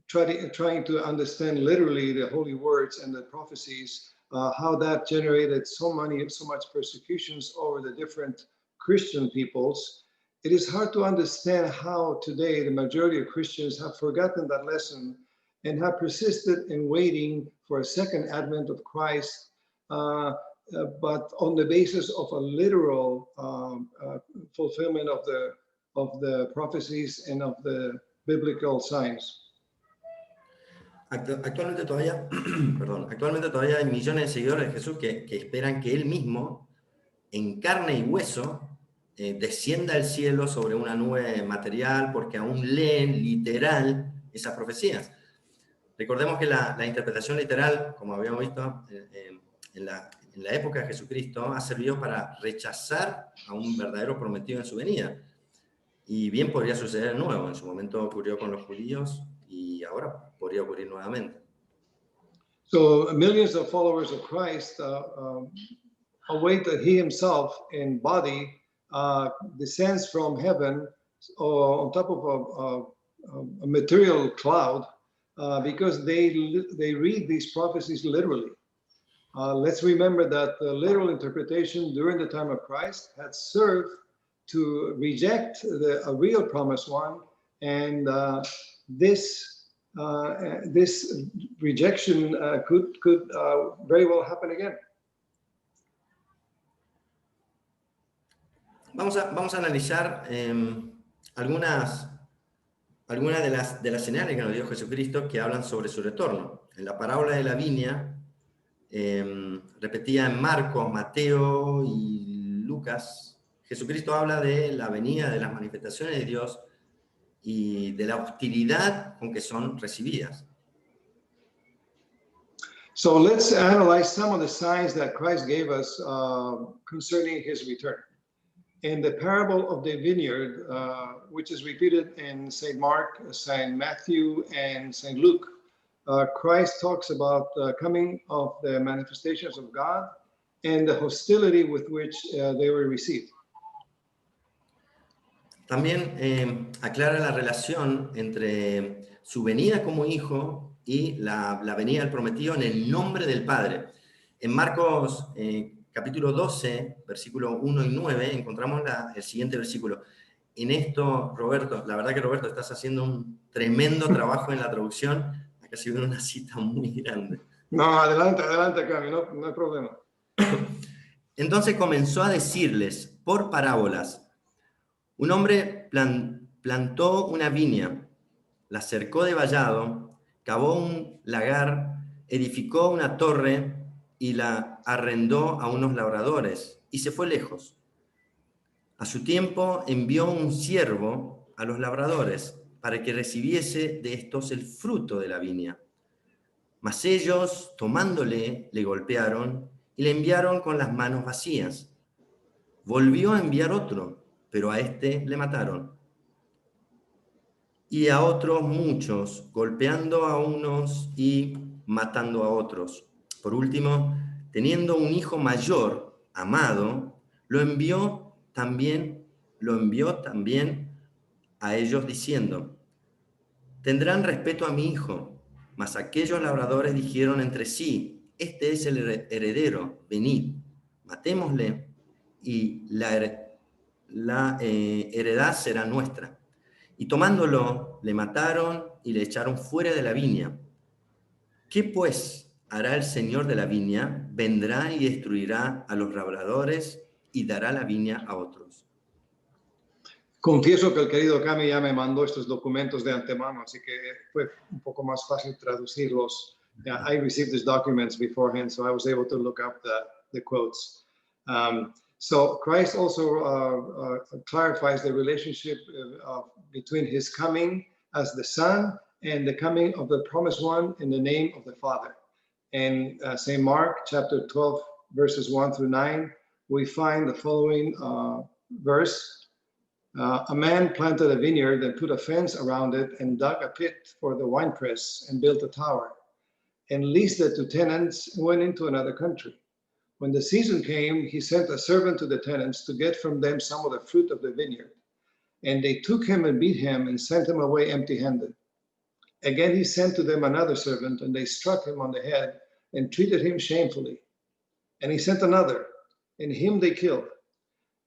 trying to understand literally the holy words and the prophecies, how that generated so much persecutions over the different Christian peoples. It is hard to understand how today the majority of Christians have forgotten that lesson and have persisted in waiting for a second advent of Christ, but on the basis of a literal fulfillment of the prophecies and of the biblical signs. Actualmente todavía, perdón, actualmente todavía hay millones de seguidores de Jesús que esperan que Él mismo, en carne y hueso, descienda al cielo sobre una nube material, porque aún leen literal esas profecías. Recordemos que la interpretación literal, como habíamos visto en la época de Jesucristo, ha servido para rechazar a un verdadero prometido en su venida. Y bien podría suceder de nuevo. En su momento ocurrió con los judíos y ahora podría ocurrir nuevamente. So millions of followers of Christ await that he himself in body descends from heaven on top of a material cloud because they read these prophecies literally. Let's remember that the literal interpretation during the time of Christ had served to reject a real promised one, and this rejection could very well happen again. Vamos a analizar algunas de las señales que nos dio Jesucristo que hablan sobre su retorno. En la parábola de la viña, repetida en Marcos, Mateo y Lucas, Jesucristo habla de la venida de las manifestaciones de Dios y de la hostilidad con que son recibidas. So let's analyze some of the signs that Christ gave us concerning his return. In the parable of the vineyard, which is repeated in St. Mark, St. Matthew, and St. Luke, Christ talks about the coming of the manifestations of God and the hostility with which they were received. También aclara la relación entre su venida como hijo y la venida del prometido en el nombre del Padre. En Marcos capítulo 12, versículo 1 y 9, encontramos el siguiente versículo. En esto, Roberto, la verdad que Roberto, estás haciendo un tremendo trabajo en la traducción. Acá se ve una cita muy grande. No, adelante, Cami, no hay problema. Entonces comenzó a decirles por parábolas: un hombre plantó una viña, la cercó de vallado, cavó un lagar, edificó una torre y la arrendó a unos labradores y se fue lejos. A su tiempo envió un siervo a los labradores para que recibiese de estos el fruto de la viña. Mas ellos, tomándole, le golpearon y le enviaron con las manos vacías. Volvió a enviar otro, pero a este le mataron. Y a otros muchos, golpeando a unos y matando a otros. Por último, teniendo un hijo mayor, amado, lo envió también a ellos diciendo: tendrán respeto a mi hijo. Mas aquellos labradores dijeron entre sí: este es el heredero, venid, matémosle y la heredad será nuestra. Y tomándolo, le mataron y le echaron fuera de la viña. ¿Qué pues hará el señor de la viña? Vendrá y destruirá a los labradores y dará la viña a otros. Confieso que el querido Cami ya me mandó estos documentos de antemano, así que fue un poco más fácil traducirlos. I received these documents beforehand, so I was able to look up the quotes. So Christ also clarifies the relationship between his coming as the Son and the coming of the promised one in the name of the Father. In St. Mark chapter 12, verses 1 through 9, we find the following verse. A man planted a vineyard and put a fence around it and dug a pit for the winepress and built a tower and leased it to tenants and went into another country. When the season came, he sent a servant to the tenants to get from them some of the fruit of the vineyard. And they took him and beat him and sent him away empty-handed. Again, he sent to them another servant, and they struck him on the head and treated him shamefully. And he sent another, and him they killed.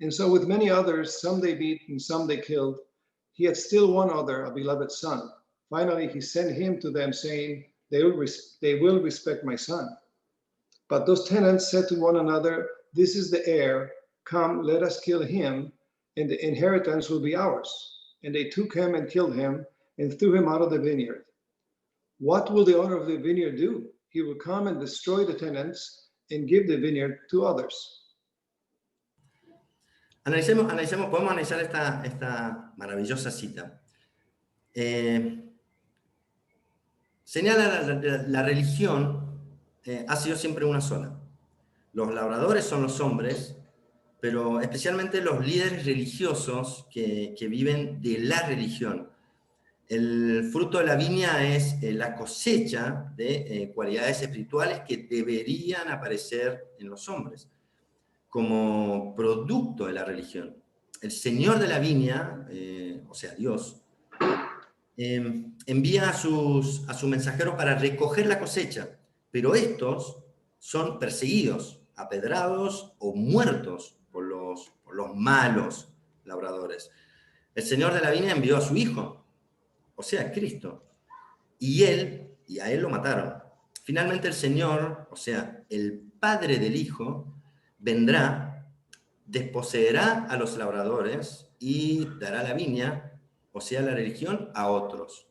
And so with many others, some they beat and some they killed. He had still one other, a beloved son. Finally, he sent him to them, saying, they will respect my son. But those tenants said to one another, this is the heir. Come, let us kill him, and the inheritance will be ours. And they took him and killed him and threw him out of the vineyard. what will the owner of the vineyard do? He will come and destroy the tenants and give the vineyard to others. Podemos analizar esta maravillosa cita. Señala la religión ha sido siempre una sola. Los labradores son los hombres, pero especialmente los líderes religiosos que viven de la religión. El fruto de la viña es la cosecha de cualidades espirituales que deberían aparecer en los hombres como producto de la religión. El señor de la viña, o sea, Dios, envía a sus mensajeros para recoger la cosecha, pero estos son perseguidos, apedrados o muertos por los malos labradores. El señor de la viña envió a su hijo, o sea, Cristo, y a él lo mataron. Finalmente el Señor, o sea, el padre del hijo, vendrá, desposeerá a los labradores y dará la viña, o sea, la religión, a otros.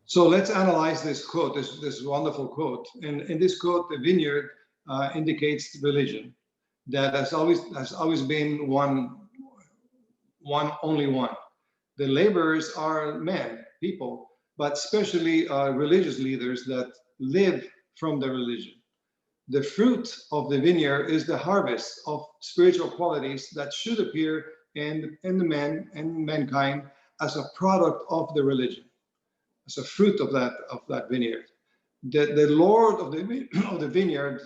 So let's analyze this quote, this wonderful quote. And in this quote, the vineyard indicates religion that has always been only one. The laborers are men, people, but especially religious leaders that live from the religion. The fruit of the vineyard is the harvest of spiritual qualities that should appear in the man and mankind as a product of the religion, as a fruit of that vineyard. The Lord of the vineyard,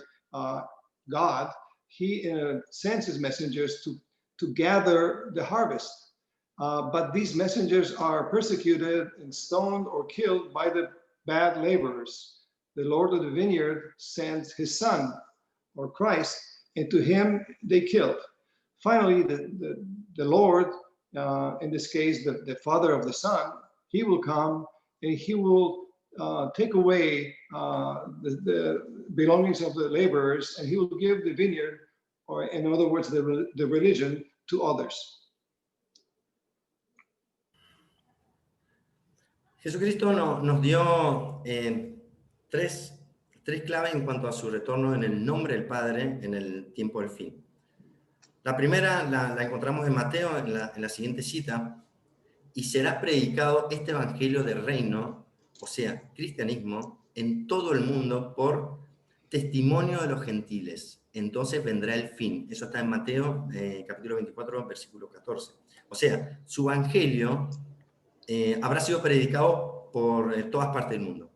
God, he sends his messengers to gather the harvest. But these messengers are persecuted and stoned or killed by the bad laborers. The Lord of the vineyard sends his son, or Christ, and to him they killed. Finally, the Lord, in this case, the father of the son, he will come and he will take away the belongings of the laborers, and he will give the vineyard, or in other words, the religion, to others. Jesucristo nos dio tres claves en cuanto a su retorno en el nombre del Padre en el tiempo del fin. La primera la encontramos en Mateo en la siguiente cita: y será predicado este evangelio del reino, o sea, cristianismo, en todo el mundo por testimonio de los gentiles. Entonces vendrá el fin. Eso está en Mateo capítulo 24, versículo 14. O sea, su evangelio habrá sido predicado por todas partes del mundo.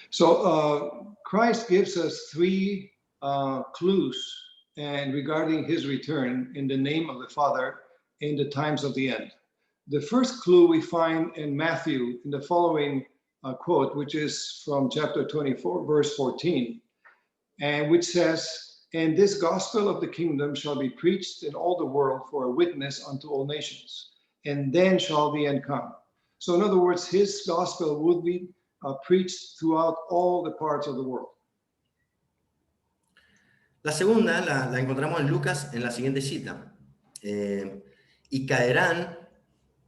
So Christ gives us three clues and regarding his return in the name of the Father in the times of the end. The first clue we find in Matthew in the following quote, which is from chapter 24, verse 14, and which says, "And this gospel of the kingdom shall be preached in all the world for a witness unto all nations, and then shall the end come." So in other words, his gospel would be preached throughout all the parts of the world. La segunda la encontramos en Lucas en la siguiente cita. Y caerán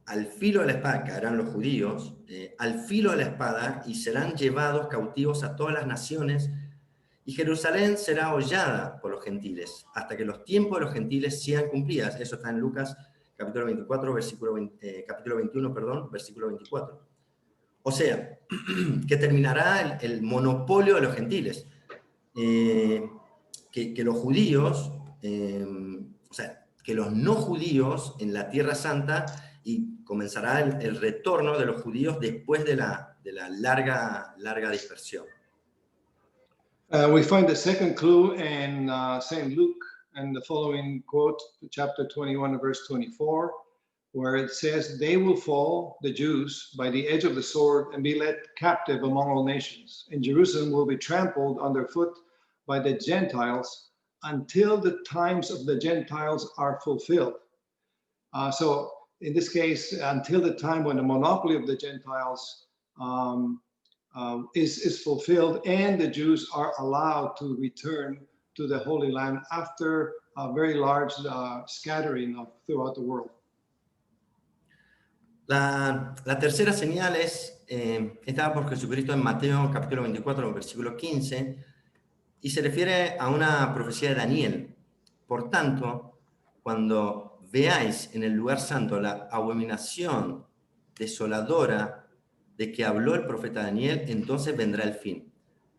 al filo de la espada, caerán los judíos, al filo de la espada, y serán llevados cautivos a todas las naciones, y Jerusalén será hollada por los gentiles, hasta que los tiempos de los gentiles sean cumplidas. Eso está en Lucas capítulo 24, capítulo 21, perdón, versículo 24. O sea, que terminará el monopolio de los gentiles. Que los judíos, o sea, que los no judíos en la Tierra Santa, y comenzará el retorno de los judíos después de la larga dispersión. We find the second clue in St. Luke and the following quote, chapter 21, verse 24, where it says, "They will fall, the Jews, by the edge of the sword and be led captive among all nations. And Jerusalem will be trampled underfoot by the Gentiles until the times of the Gentiles are fulfilled." So in this case, until the time when the monopoly of the Gentiles is fulfilled and the Jews are allowed to return to the Holy Land after a very large scattering throughout the world. La tercera señal es dada por Jesucristo en Mateo capítulo 24, versículo 15, y se refiere a una profecía de Daniel. Por tanto, cuando veáis en el lugar santo la abominación desoladora de que habló el profeta Daniel, entonces vendrá el fin.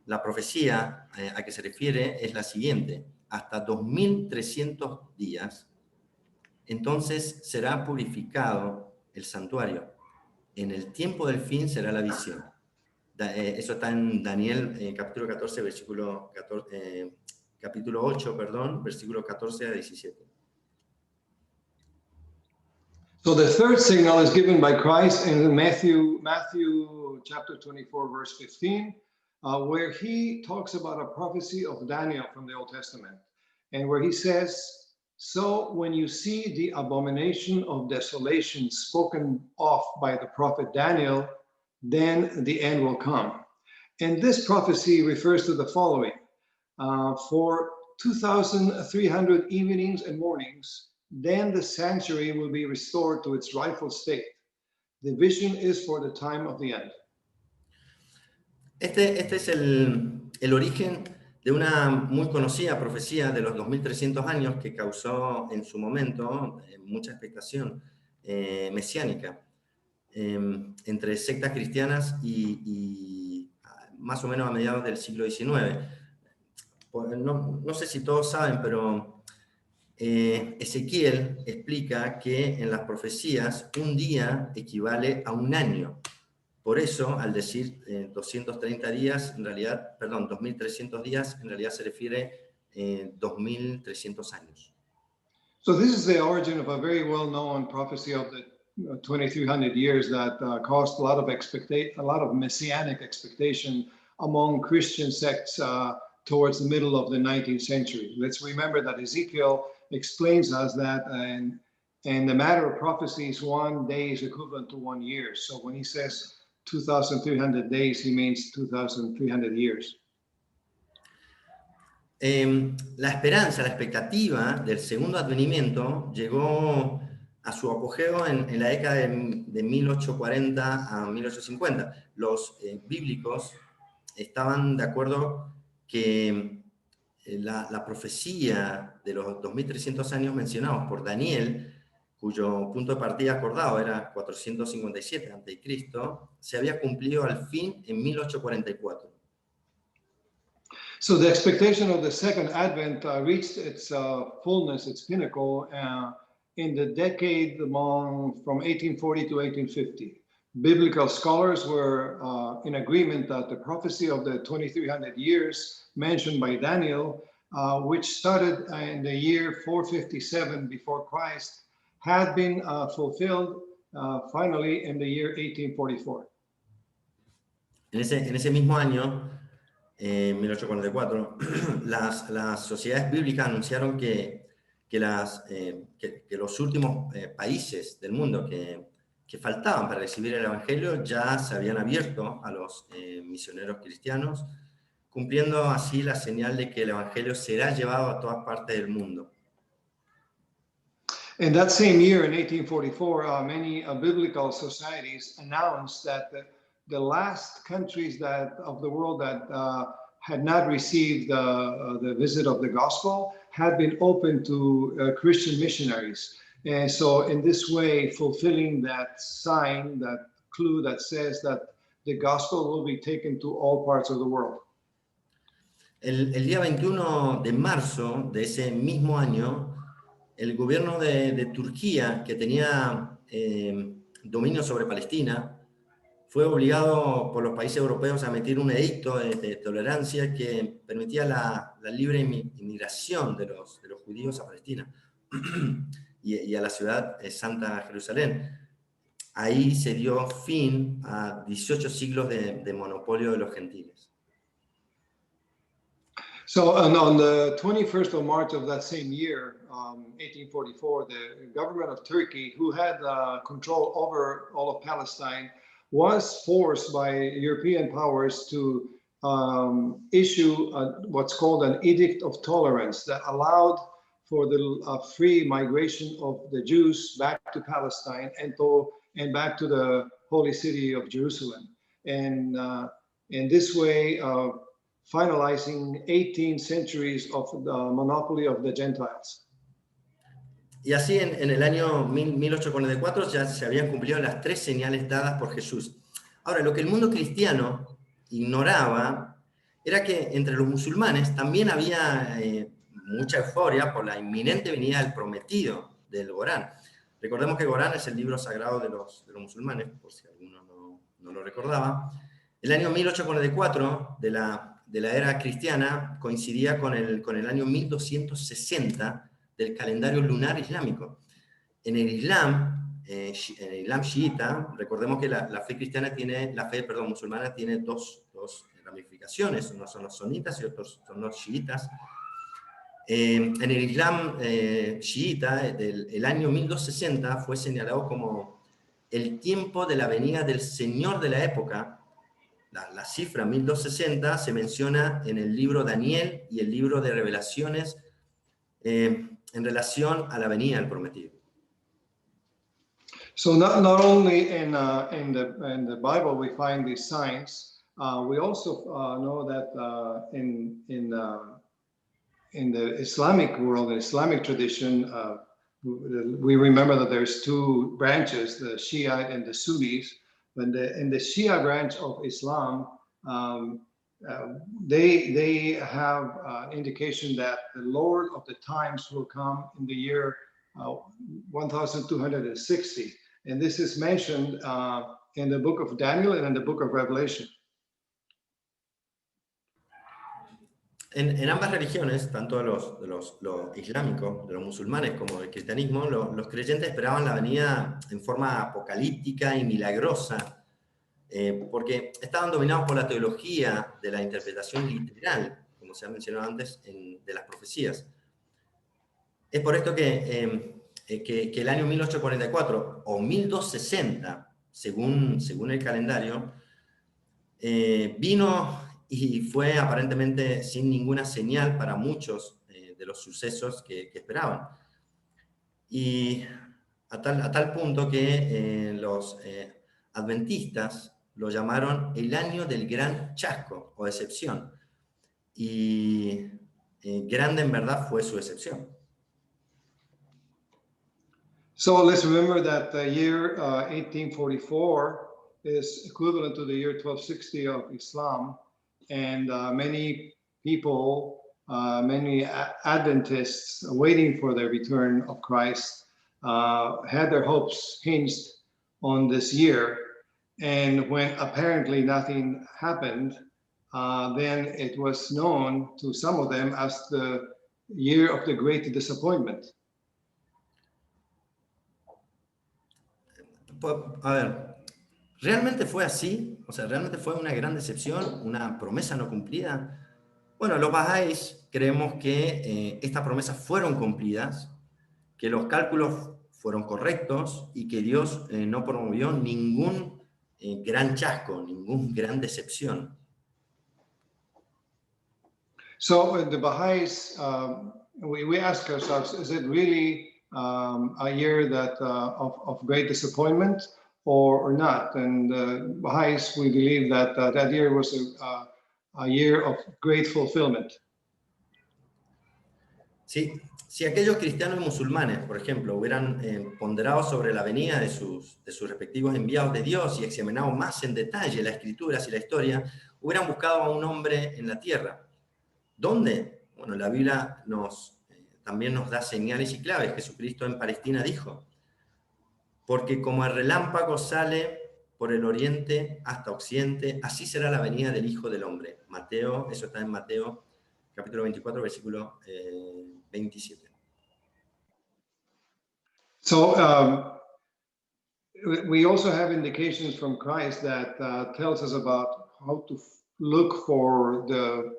La profecía a que se refiere es la siguiente: hasta 2300 días, entonces será purificado el santuario. En el tiempo del fin será la visión. Eso está en Daniel capítulo 14, capítulo 8, perdón, versículo 14 a 17. So the third signal is given by Christ in Matthew chapter 24, verse 15, where he talks about a prophecy of Daniel from the Old Testament, and where he says, so when you see the abomination of desolation spoken of by the prophet Daniel, then the end will come. And this prophecy refers to the following: for 2,300 evenings and mornings, then the sanctuary will be restored to its rightful state. The vision is for the time of the end. Este es el origen de una muy conocida profecía de los 2300 años que causó en su momento mucha expectación mesiánica entre sectas cristianas y más o menos a mediados del siglo XIX. No sé si todos saben, pero Ezequiel explica que en las profecías un día equivale a un año. Por eso, al decir 230 días, en realidad, perdón, 2300 días, en realidad se refiere 2300 años. So this is the origin of a very well-known prophecy of the 2300 years that caused a lot of messianic expectation among Christian sects towards the middle of the 19th century. Let's remember that Ezekiel explains us that in the matter of prophecies, 1 day is equivalent to 1 year. So when he says 2,300 days, he means 2,300 years. La esperanza, la expectativa del segundo advenimiento llegó a su apogeo en la década de 1840 a 1850. Los bíblicos estaban de acuerdo que la profecía de los 2300 años mencionados por Daniel, cuyo punto de partida acordado era 457 a.C., se había cumplido al fin en 1844. So the expectation of the second advent reached its fullness, its pinnacle, in the decade from 1840 to 1850. Biblical scholars were in agreement that the prophecy of the 2300 years mentioned by Daniel, which started in the year 457 before Christ, had been fulfilled finally in the year 1844. En ese mismo año, 1844, las sociedades bíblicas anunciaron que los últimos países del mundo que faltaban para recibir el Evangelio ya se habían abierto a los misioneros cristianos, cumpliendo así la señal de que el Evangelio será llevado a todas partes del mundo. In that same year, in 1844, many biblical societies announced that the last countries of the world that had not received the visit of the gospel had been open to Christian missionaries. And so in this way, fulfilling that sign, that clue that says that the gospel will be taken to all parts of the world. El día 21 de marzo de ese mismo año, el gobierno de Turquía, que tenía dominio sobre Palestina, fue obligado por los países europeos a emitir un edicto de tolerancia que permitía la libre inmigración de los judíos a Palestina y a la ciudad Santa Jerusalén. Ahí se dio fin a 18 siglos de monopolio de los gentiles. So on the 21st of March of that same year, 1844, the government of Turkey, who had control over all of Palestine, was forced by European powers to issue what's called an Edict of Tolerance that allowed for the free migration of the Jews back to Palestine and and back to the holy city of Jerusalem. And in this way, finalizing 18 centuries of the monopoly of the Gentiles. Y así en el año 1844 ya se habían cumplido las 3 señales dadas por Jesús. Ahora, lo que el mundo cristiano ignoraba era que entre los musulmanes también había mucha euforia por la inminente venida del prometido del Corán. Recordemos que el Corán es el libro sagrado de los musulmanes, por si alguno no lo recordaba. El año 1844 de la era cristiana coincidía con el año 1260 del calendario lunar islámico. En el Islam chiita, recordemos que la fe cristiana tiene, musulmana tiene dos ramificaciones, unos son los sunitas y otros son los chiitas. En el Islam chiita, el año 1260 fue señalado como el tiempo de la venida del Señor de la época. La cifra 1260 se menciona en el libro Daniel y el libro de Revelaciones en relación a la venida del prometido. So not only in the Bible we find these signs, we also know that in the Islamic world, the Islamic tradition, we remember that there's 2 branches, the Shiite and the Sunnis. In the Shia branch of Islam, they have indication that the Lord of the times will come in the year 1260. And this is mentioned in the book of Daniel and in the book of Revelation. En ambas religiones, tanto de los islámicos, de los musulmanes, como del cristianismo, los creyentes esperaban la venida en forma apocalíptica y milagrosa, porque estaban dominados por la teología de la interpretación literal, como se ha mencionado antes, de las profecías. Es por esto que el año 1844 o 1260, según el calendario, vino y fue aparentemente sin ninguna señal para muchos de los sucesos que esperaban. Y a tal punto que los adventistas lo llamaron el año del gran chasco o decepción. Y grande en verdad fue su decepción. So let's remember that the year 1844 is equivalent to the year 1260 of Islam, and many people, many Adventists waiting for the return of Christ had their hopes hinged on this year. And when apparently nothing happened, then it was known to some of them as the year of the great disappointment. A ver, ¿realmente fue así? O sea, ¿realmente fue una gran decepción, una promesa no cumplida? Bueno, los Bahá'ís creemos que estas promesas fueron cumplidas, que los cálculos fueron correctos y que Dios no promovió ningún gran chasco, ningún gran decepción. So the Baha'is, we ask ourselves, is it really a year that of great disappointment or not? And Baha'is, we believe that that year was a year of great fulfillment. Sí, si aquellos cristianos y musulmanes, por ejemplo, hubieran ponderado sobre la venida de sus respectivos enviados de Dios y examinado más en detalle las escrituras y la historia, hubieran buscado a un hombre en la tierra. ¿Dónde? Bueno, la Biblia también nos da señales y claves. Jesucristo en Palestina dijo: porque como el relámpago sale por el oriente hasta occidente, así será la venida del Hijo del Hombre. Mateo, eso está en Mateo, capítulo 24, versículo 27. So we also have indications from Christ that tells us about how to look for the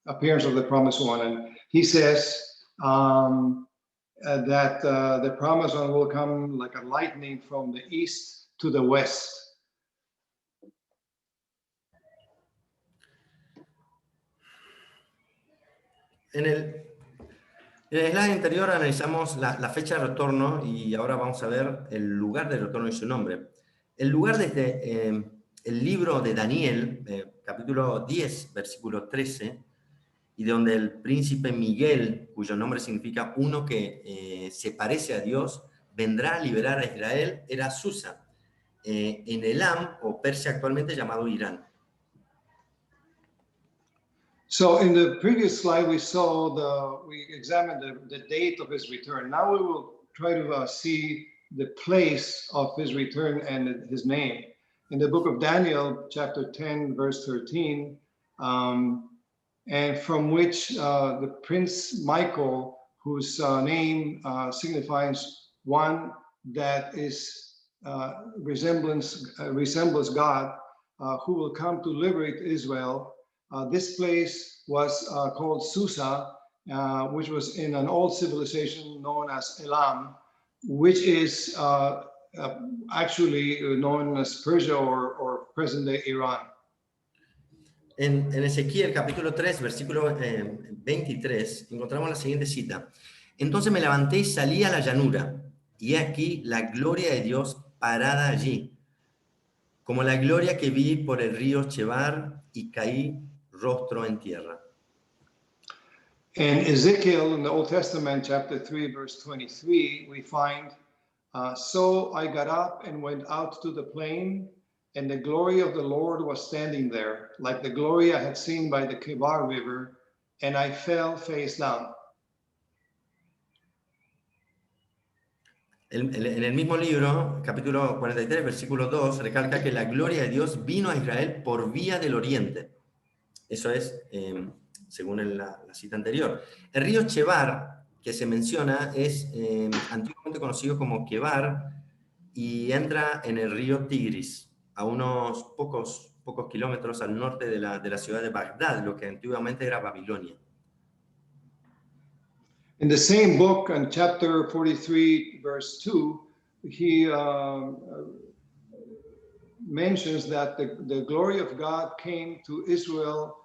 appearance of the promised one. And he says that the promised one will come like a lightning from the east to the west. En el slide anterior analizamos la fecha de retorno y ahora vamos a ver el lugar de retorno y su nombre. El lugar desde el libro de Daniel, capítulo 10, versículo 13, y donde el príncipe Miguel, cuyo nombre significa uno que se parece a Dios, vendrá a liberar a Israel, era Susa, en Elam, o Persia actualmente llamado Irán. So in the previous slide, we examined the date of his return. Now we will try to see the place of his return and his name. In the book of Daniel, chapter 10, verse 13, and from which the Prince Michael, whose name signifies one that is resembles God, who will come to liberate Israel. This place was called Susa, which was in an old civilization known as Elam, which is actually known as Persia or present-day Iran. En Ezequiel capítulo 3, versículo 23, encontramos la siguiente cita. Entonces me levanté y salí a la llanura, y he aquí la gloria de Dios parada allí, como la gloria que vi por el río Chebar, y caí rostro en tierra. In Ezekiel, in the Old Testament, chapter 3, verse 23, we find, so I got up and went out to the plain, and the glory of the Lord was standing there, like the glory I had seen by the Kebar River, and I fell face down. En el mismo libro, capítulo 43, versículo 2, recalca que la gloria de Dios vino a Israel por vía del oriente. Eso es, según la cita anterior. El río Chebar, que se menciona, es antiguamente conocido como Kebar, y entra en el río Tigris, a unos pocos kilómetros al norte de la ciudad de Bagdad, lo que antiguamente era Babilonia. In the same book, in chapter 43, verse 2, he mentions that the glory of God came to Israel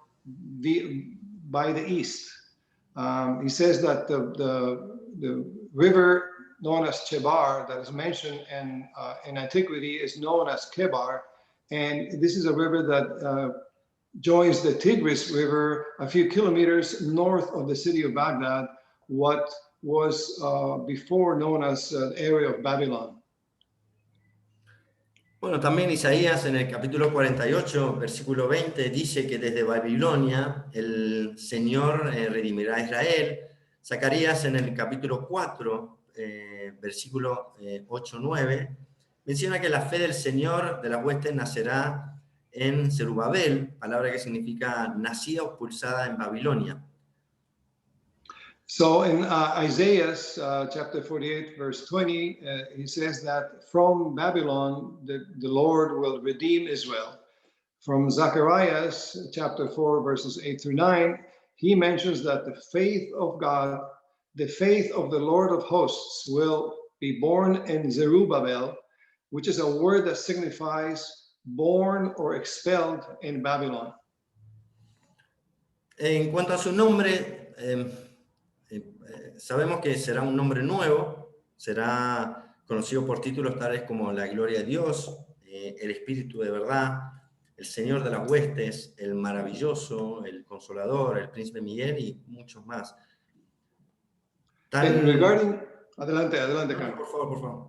by the east. He says that the river known as Chebar, that is mentioned in antiquity, is known as Kebar, and this is a river that joins the Tigris River a few kilometers north of the city of Baghdad, what was before known as the area of Babylon. Bueno, también Isaías en el capítulo 48, versículo 20, dice que desde Babilonia el Señor redimirá a Israel. Zacarías en el capítulo 4, versículo 8-9, menciona que la fe del Señor de las huestes nacerá en Zerubabel, palabra que significa nacida o expulsada en Babilonia. So in Isaiah chapter 48, verse 20, he says that from Babylon, the Lord will redeem Israel. From Zacharias chapter 4, verses 8-9, he mentions that the faith of God, the faith of the Lord of hosts will be born in Zerubbabel, which is a word that signifies born or expelled in Babylon. En cuanto a su nombre, sabemos que será un nombre nuevo, será conocido por títulos tales como la gloria de Dios, el Espíritu de verdad, el Señor de las huestes, el maravilloso, el consolador, el príncipe Miguel y muchos más. Adelante, por favor.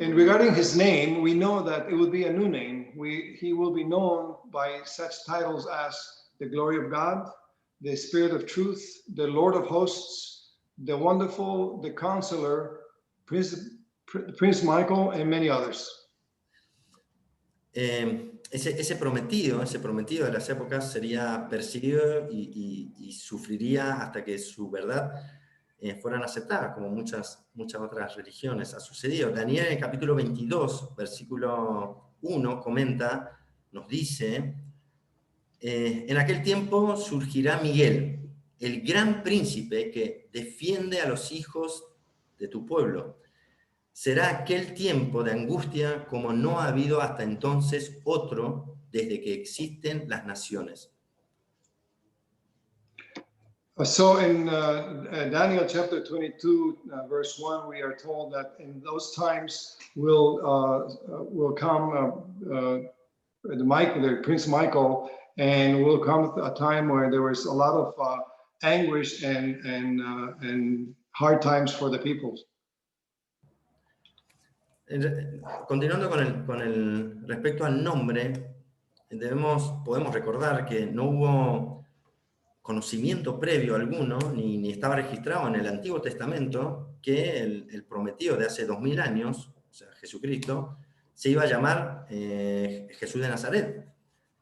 And regarding his name, we know that it will be a new name. He will be known by such titles as the glory of God, the Spirit of truth, the Lord of hosts, the wonderful, the counselor, Prince Michael, and many others. Ese prometido de las épocas sería perseguido y sufriría hasta que su verdad fueran aceptadas, como muchas otras religiones ha sucedido. Daniel en el capítulo 22, versículo 1, comenta, nos dice, en aquel tiempo surgirá Miguel, el gran príncipe que defiende a los hijos de tu pueblo. Será aquel tiempo de angustia como no ha habido hasta entonces otro desde que existen las naciones. So in Daniel chapter 22, verse 1, we are told that in those times will come the Prince Michael, and will come a time where there was a lot of anguish and hard times for the people. Continuando respecto al nombre, podemos recordar que no hubo conocimiento previo alguno, ni estaba registrado en el Antiguo Testamento, que el prometido de hace 2000 años, o sea, Jesucristo, se iba a llamar Jesús de Nazaret.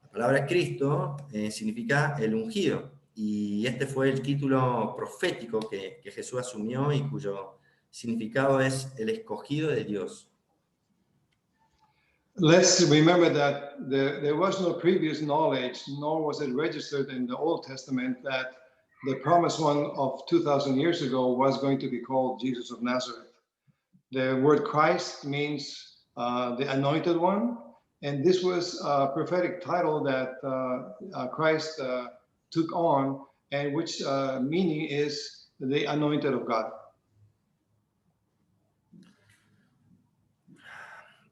La palabra Cristo significa el ungido, y este fue el título profético que Jesús asumió y cuyo significado es el escogido de Dios. Let's remember that there was no previous knowledge, nor was it registered in the Old Testament that the promised one of 2,000 years ago was going to be called Jesus of Nazareth. The word Christ means the anointed one, and this was a prophetic title that Christ took on, and which meaning is the anointed of God.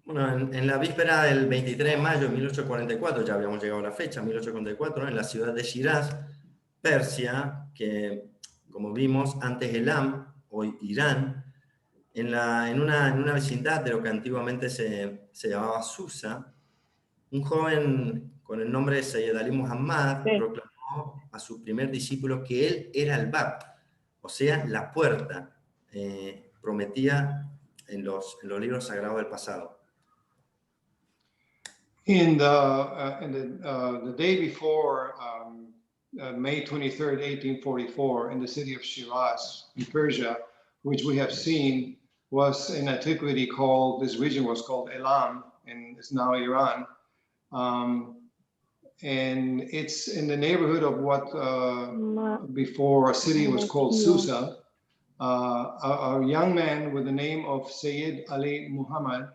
Bueno, en la víspera del 23 de mayo de 1844, ya habíamos llegado a la fecha, 1844, en la ciudad de Shiraz, Persia, que como vimos antes Elam, hoy Irán, en una vecindad de lo que antiguamente se llamaba Susa, un joven con el nombre de Sayyid Ali Muhammad proclamó a su primer discípulo que él era el Bab, o sea, la puerta prometida en los libros sagrados del pasado. In the day before May 23rd, 1844, in the city of Shiraz, in Persia, which we have seen was in antiquity called, this region was called Elam, and it's now Iran. And it's in the neighborhood of what before a city was called Susa. A young man with the name of Sayyid Ali Muhammad,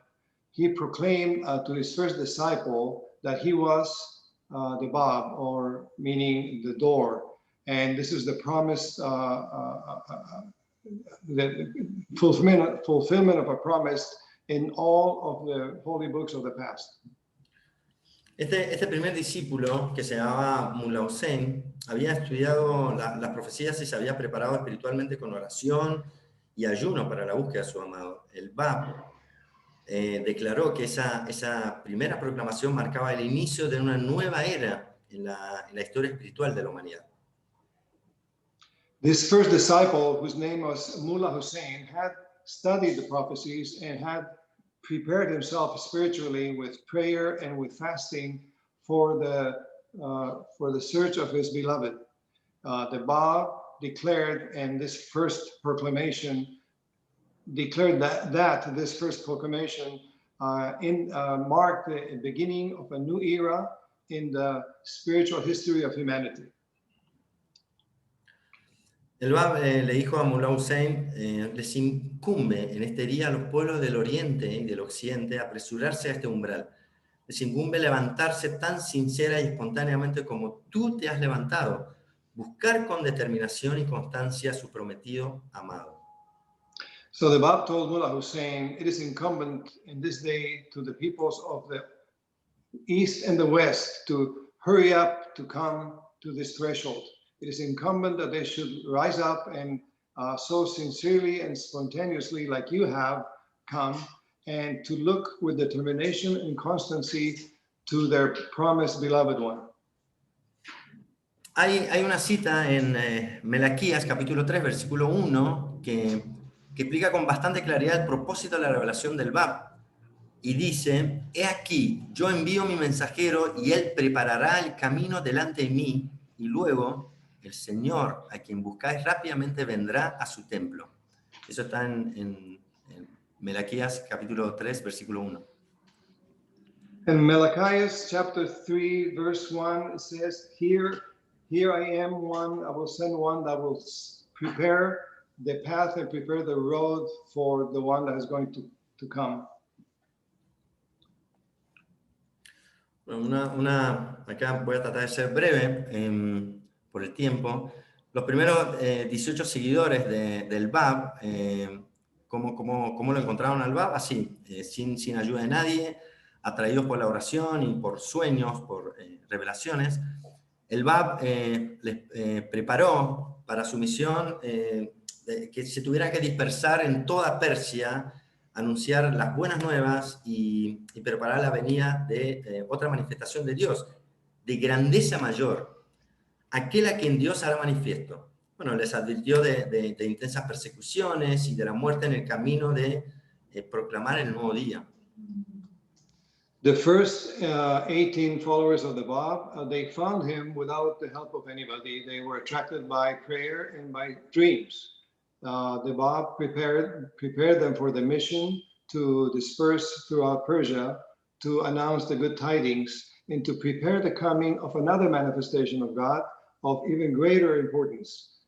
he proclaimed to his first disciple that he was the Bab, or meaning the door. And this is the promise, the fulfillment of a promise in all of the holy books of the past. Este primer discípulo, que se llamaba Mullah Hussein, había estudiado las profecías y se había preparado espiritualmente con oración y ayuno para la búsqueda de su amado. El Bab declaró que esa primera proclamación marcaba el inicio de una nueva era en la historia espiritual de la humanidad. This first disciple, whose name was Mullah Hussein, had studied the prophecies and had prepared himself spiritually with prayer and with fasting for the search of his beloved. The Bab declared, and this first proclamation declared that this first proclamation marked the beginning of a new era in the spiritual history of humanity. El Bab le dijo a Mullah Hussein, les incumbe en este día a los pueblos del oriente y del occidente apresurarse a este umbral. Les incumbe levantarse tan sincera y espontáneamente como tú te has levantado, buscar con determinación y constancia a su prometido amado. So the Bab told Mullah Hussein, it is incumbent in this day to the peoples of the east and the west to hurry up to come to this threshold. It is incumbent that they should rise up and so sincerely and spontaneously, like you have come, and to look with determination and constancy to their promised beloved one. Hay una cita en Melaquías, capítulo 3, versículo 1, que explica con bastante claridad el propósito de la revelación del Bab. Y dice, he aquí, yo envío mi mensajero y él preparará el camino delante de mí, y luego el Señor, a quien buscáis rápidamente, vendrá a su templo. Eso está en Melaquías capítulo 3, versículo 1. In Malachi chapter 3, verse 1, it says, Here I am one, I will send one that will prepare the path and prepare the road for the one that is going to come. Acá voy a tratar de ser breve por el tiempo. Los primeros 18 seguidores del Bab, ¿cómo lo encontraron al Bab? Así, sin ayuda de nadie, atraídos por la oración y por sueños, por revelaciones. El Bab les preparó para su misión que se tuviera que dispersar en toda Persia, anunciar las buenas nuevas y preparar la venida de otra manifestación de Dios, de grandeza mayor, aquel a quien Dios hará manifiesto. Bueno, les advirtió de intensas persecuciones y de la muerte en el camino de proclamar el nuevo día. The first 18 followers of the Bab, they found him without the help of anybody. They were attracted by prayer and by dreams. The Bab prepared them for the mission to disperse throughout Persia, to announce the good tidings, and to prepare the coming of another manifestation of God of even greater importance,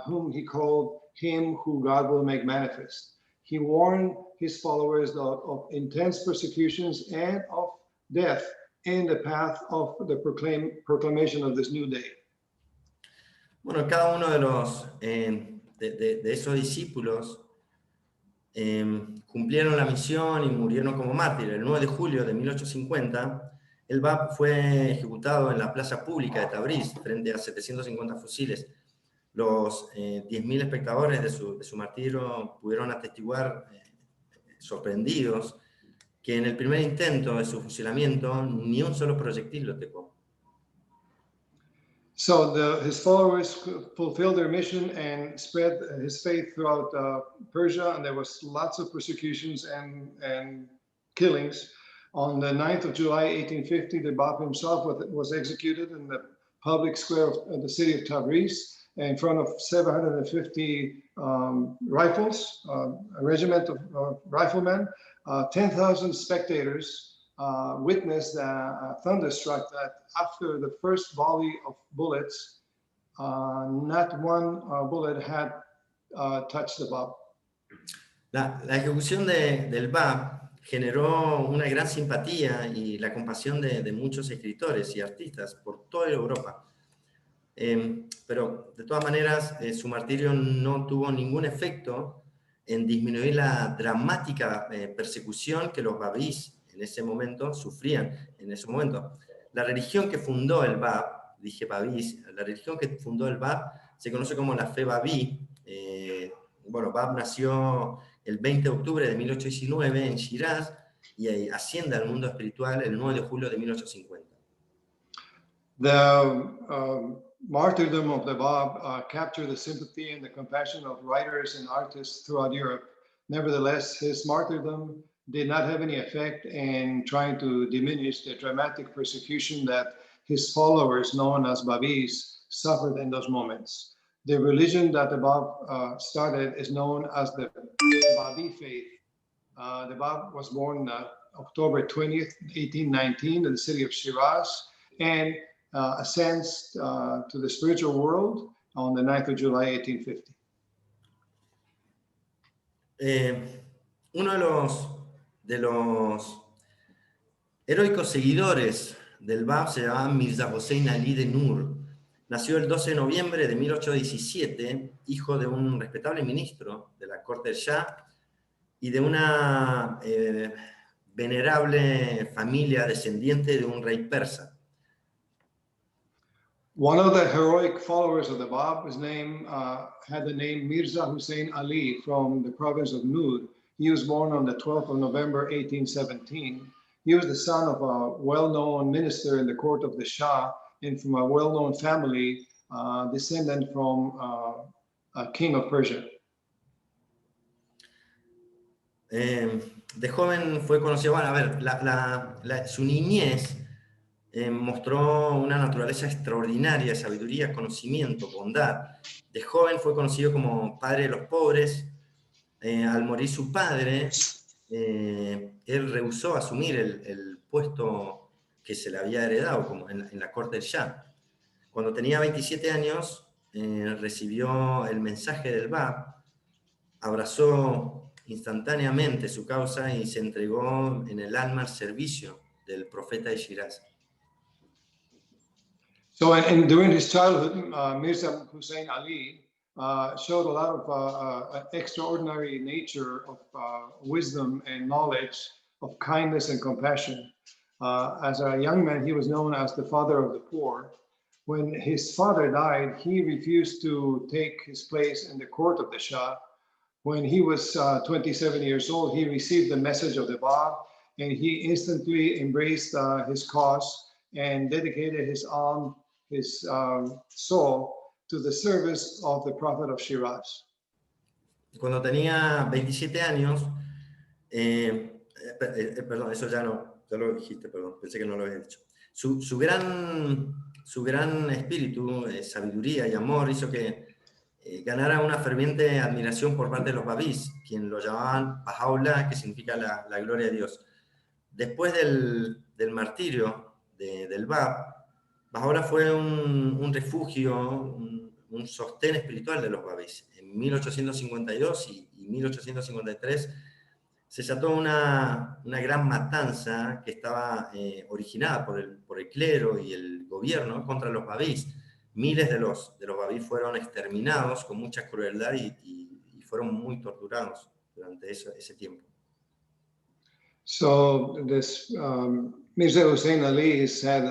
whom he called him who God will make manifest. He warned his followers of intense persecutions and of death in the path of the proclamation of this new day. Bueno, cada uno de esos discípulos cumplieron la misión y murieron como mártires. El 9 de julio de 1850, el Bab fue ejecutado en la plaza pública de Tabriz, frente a 750 fusiles. Los 10.000 espectadores de su martirio pudieron atestiguar, sorprendidos, que en el primer intento de su fusilamiento ni un solo proyectil lo tocó. So his followers fulfilled their mission and spread his faith throughout Persia, and there was lots of persecutions and killings. On the 9th of July, 1850, the Bab himself was executed in the public square of the city of Tabriz in front of 750 rifles, a regiment of riflemen. 10,000 spectators witnessed a thunderstruck that after the first volley of bullets, not one bullet had touched the Bab. La ejecución del Bab generó una gran simpatía y la compasión de muchos escritores y artistas por toda Europa. Pero de todas maneras, su martirio no tuvo ningún efecto en disminuir la dramática persecución que los babís en ese momento sufrían. La religión que fundó el Bab, dije babís, la religión que fundó el Bab se conoce como la fe babí. Bab nació el 20 de octubre de 1819 en Shiraz y asciende al mundo espiritual el 9 de julio de 1850. The martyrdom of the Bab captured the sympathy and the compassion of writers and artists throughout Europe. Nevertheless, his martyrdom did not have any effect in trying to diminish the dramatic persecution that his followers, known as Babis, suffered in those moments. The religion that the Bab started is known as the Babi faith. The Bab was born October 20th, 1819 in the city of Shiraz, and ascends to the spiritual world on the 9th of July, 1850. Uno de los heroicos seguidores del Bab se llamaba Mirza Hossein Ali de Nur. Nació el 12 de noviembre de 1817, hijo de un respetable ministro de la corte del Shah y de una venerable familia descendiente de un rey persa. One of the heroic followers of the Bab, his name had the name Mirza Hussein Ali from the province of Nur. He was born on the 12th of November, 1817. He was the son of a well-known minister in the court of the Shah and from a well-known family, descendant from a king of Persia. De joven fue conocido, su niñez mostró una naturaleza extraordinaria, sabiduría, conocimiento, bondad. De joven fue conocido como padre de los pobres. Al morir su padre, él rehusó asumir el puesto que se le había heredado como en la corte del Shah. Cuando tenía 27 años, recibió el mensaje del Bab, abrazó instantáneamente su causa y se entregó en el alma al servicio del profeta de Shiraz. So, and during his childhood, Mirza Hussein Ali showed a lot of extraordinary nature of wisdom and knowledge, of kindness and compassion. As a young man, he was known as the father of the poor. When his father died, he refused to take his place in the court of the Shah. When he was 27 years old, he received the message of the Bab, and he instantly embraced his cause and dedicated his soul to the service of the Prophet of Shiraz. Cuando tenía 27 años, perdón, eso ya lo dijiste, perdón, pensé que no lo había dicho. Su gran espíritu, sabiduría y amor hizo que ganara una ferviente admiración por parte de los babís, quien lo llamaban Baha'u'llah, que significa la gloria de Dios. Después del martirio del Bab, Baha'u'llah fue un refugio, un sostén espiritual de los babís. En 1852 y 1853 se desató una gran matanza que estaba originada por el clero y el gobierno contra los babís. Miles de los babís fueron exterminados con mucha crueldad y fueron muy torturados durante ese tiempo. So this Mirza Hussein Ali had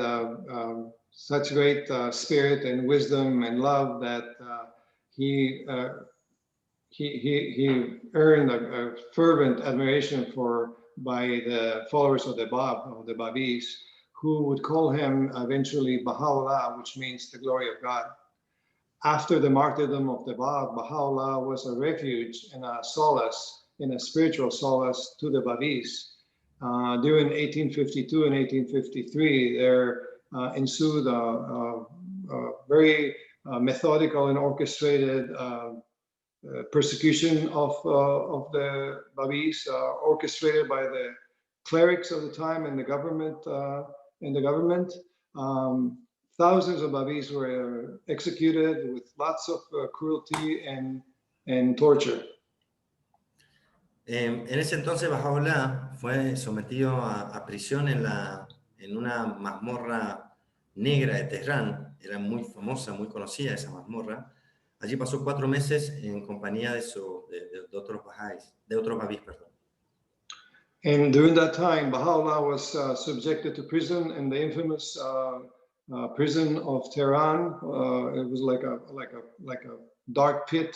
such great spirit and wisdom and love that he earned a fervent admiration by the followers of the Bab, of the Babis, who would call him eventually Baha'u'llah, which means the glory of God. After the martyrdom of the Bab, Baha'u'llah was a refuge and a solace, and a spiritual solace to the Babis. During 1852 and 1853, there ensued a very methodical and orchestrated persecution of the Babis, orchestrated by the clerics of the time and the government. Thousands of Babis were executed with lots of cruelty and torture. En ese entonces Baha'u'llah fue sometido a prisión en una mazmorra negra de Teherán. Era muy famosa, muy conocida esa mazmorra. Allí pasó 4 meses en compañía de otros babís. And during that time, Baha'u'llah was subjected to prison in the infamous prison of Tehran. It was like a dark pit.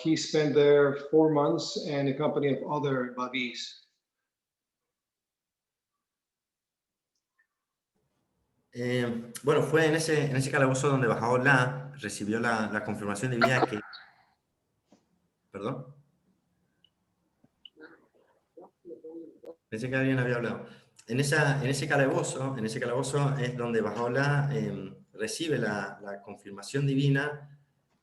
He spent there 4 months in the company of other Babis. Bueno, fue en ese calabozo donde Baha'u'llah recibió la confirmación divina que... ¿Perdón? Pensé que alguien había hablado. En ese calabozo es donde Baha'u'llah recibe la confirmación divina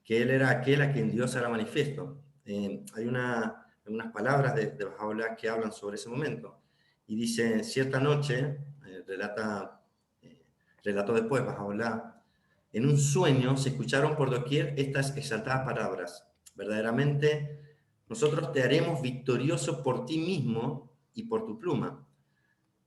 que él era aquel a quien Dios era manifiesto. Hay unas palabras de Baha'u'llah que hablan sobre ese momento. Y dice, cierta noche, relató después Baha'u'llah, en un sueño se escucharon por doquier estas exaltadas palabras. Verdaderamente, nosotros te haremos victorioso por ti mismo y por tu pluma.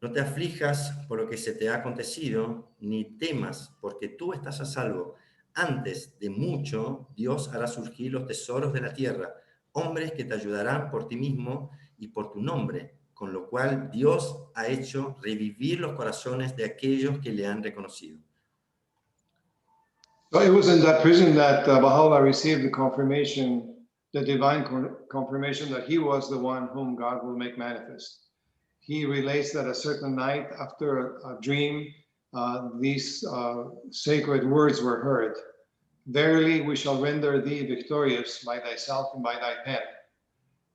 No te aflijas por lo que se te ha acontecido, ni temas, porque tú estás a salvo. Antes de mucho, Dios hará surgir los tesoros de la tierra, hombres que te ayudarán por ti mismo y por tu nombre, con lo cual Dios ha hecho revivir los corazones de aquellos que le han reconocido. So it was in that prison that Baha'u'llah received the confirmation, the divine confirmation that he was the one whom God will make manifest. He relates that a certain night after a dream, these sacred words were heard. Verily, we shall render thee victorious by thyself and by thy pen.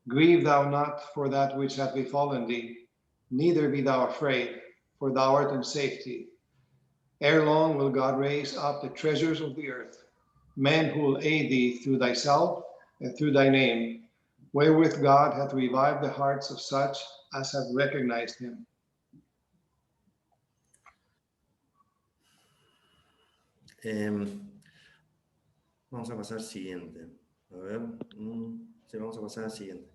Grieve thou not for that which hath befallen thee, neither be thou afraid, for thou art in safety. Ere long will God raise up the treasures of the earth, men who will aid thee through thyself and through thy name, wherewith God hath revived the hearts of such as have recognized him. Vamos a pasar al siguiente. A ver, sí, vamos a pasar al siguiente.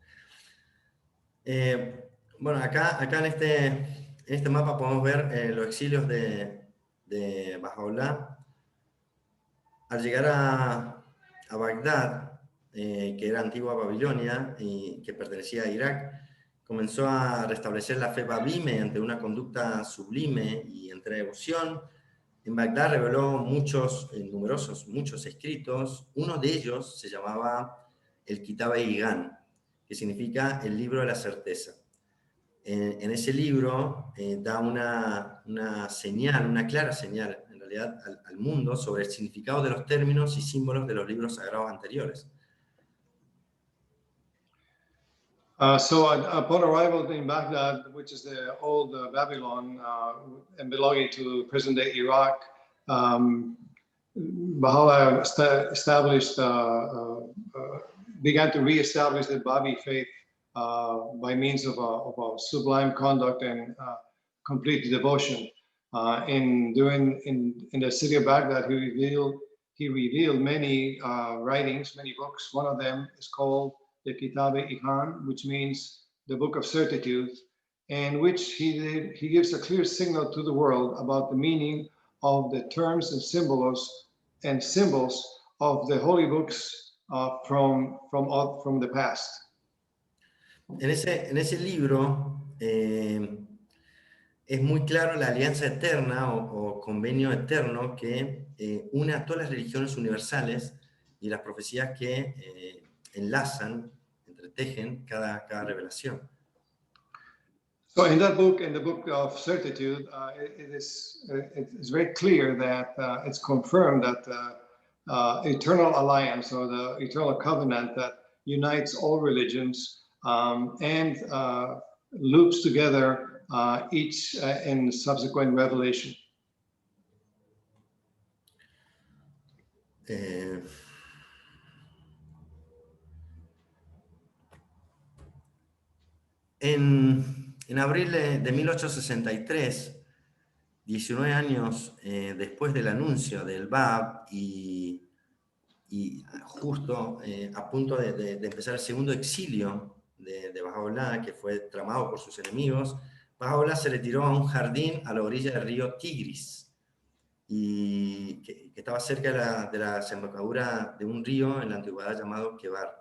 Bueno, acá en este mapa podemos ver los exilios de de Bahá'u'lláh, al llegar a Bagdad, que era antigua Babilonia y que pertenecía a Irak, comenzó a restablecer la fe babí mediante una conducta sublime y entre devoción. En Bagdad reveló muchos escritos. Uno de ellos se llamaba el Kitab-e-Igan, que significa el libro de la certeza. En ese libro da una señal, una clara señal, en realidad, al mundo sobre el significado de los términos y símbolos de los libros sagrados anteriores. So upon arrival in Baghdad, which is the old Babylon and belonging to present-day Iraq, Baha'u'lláh began to re-establish the Babi faith by means of a sublime conduct and complete devotion. In the city of Baghdad, he revealed many writings, many books. One of them is called the Kitab-e-Ihan, which means the Book of Certitude, in which he gives a clear signal to the world about the meaning of the terms and symbols of the holy books from the past. En ese libro es muy claro la alianza eterna o convenio eterno que une a todas las religiones universales y las profecías que enlazan, entretejen cada revelación. So in that book, in the Book of Certitude, it's very clear that it's confirmed that eternal alliance or the eternal covenant that unites all religions and loops together each in subsequent revelation. En abril de 1863, 19 años después del anuncio del Bab y justo a punto de empezar el segundo exilio de Bahá'u'lláh, que fue tramado por sus enemigos, Bahá'u'lláh se retiró a un jardín a la orilla del río Tigris, y que estaba cerca de la desembocadura de un río en la antigüedad llamado Kebar.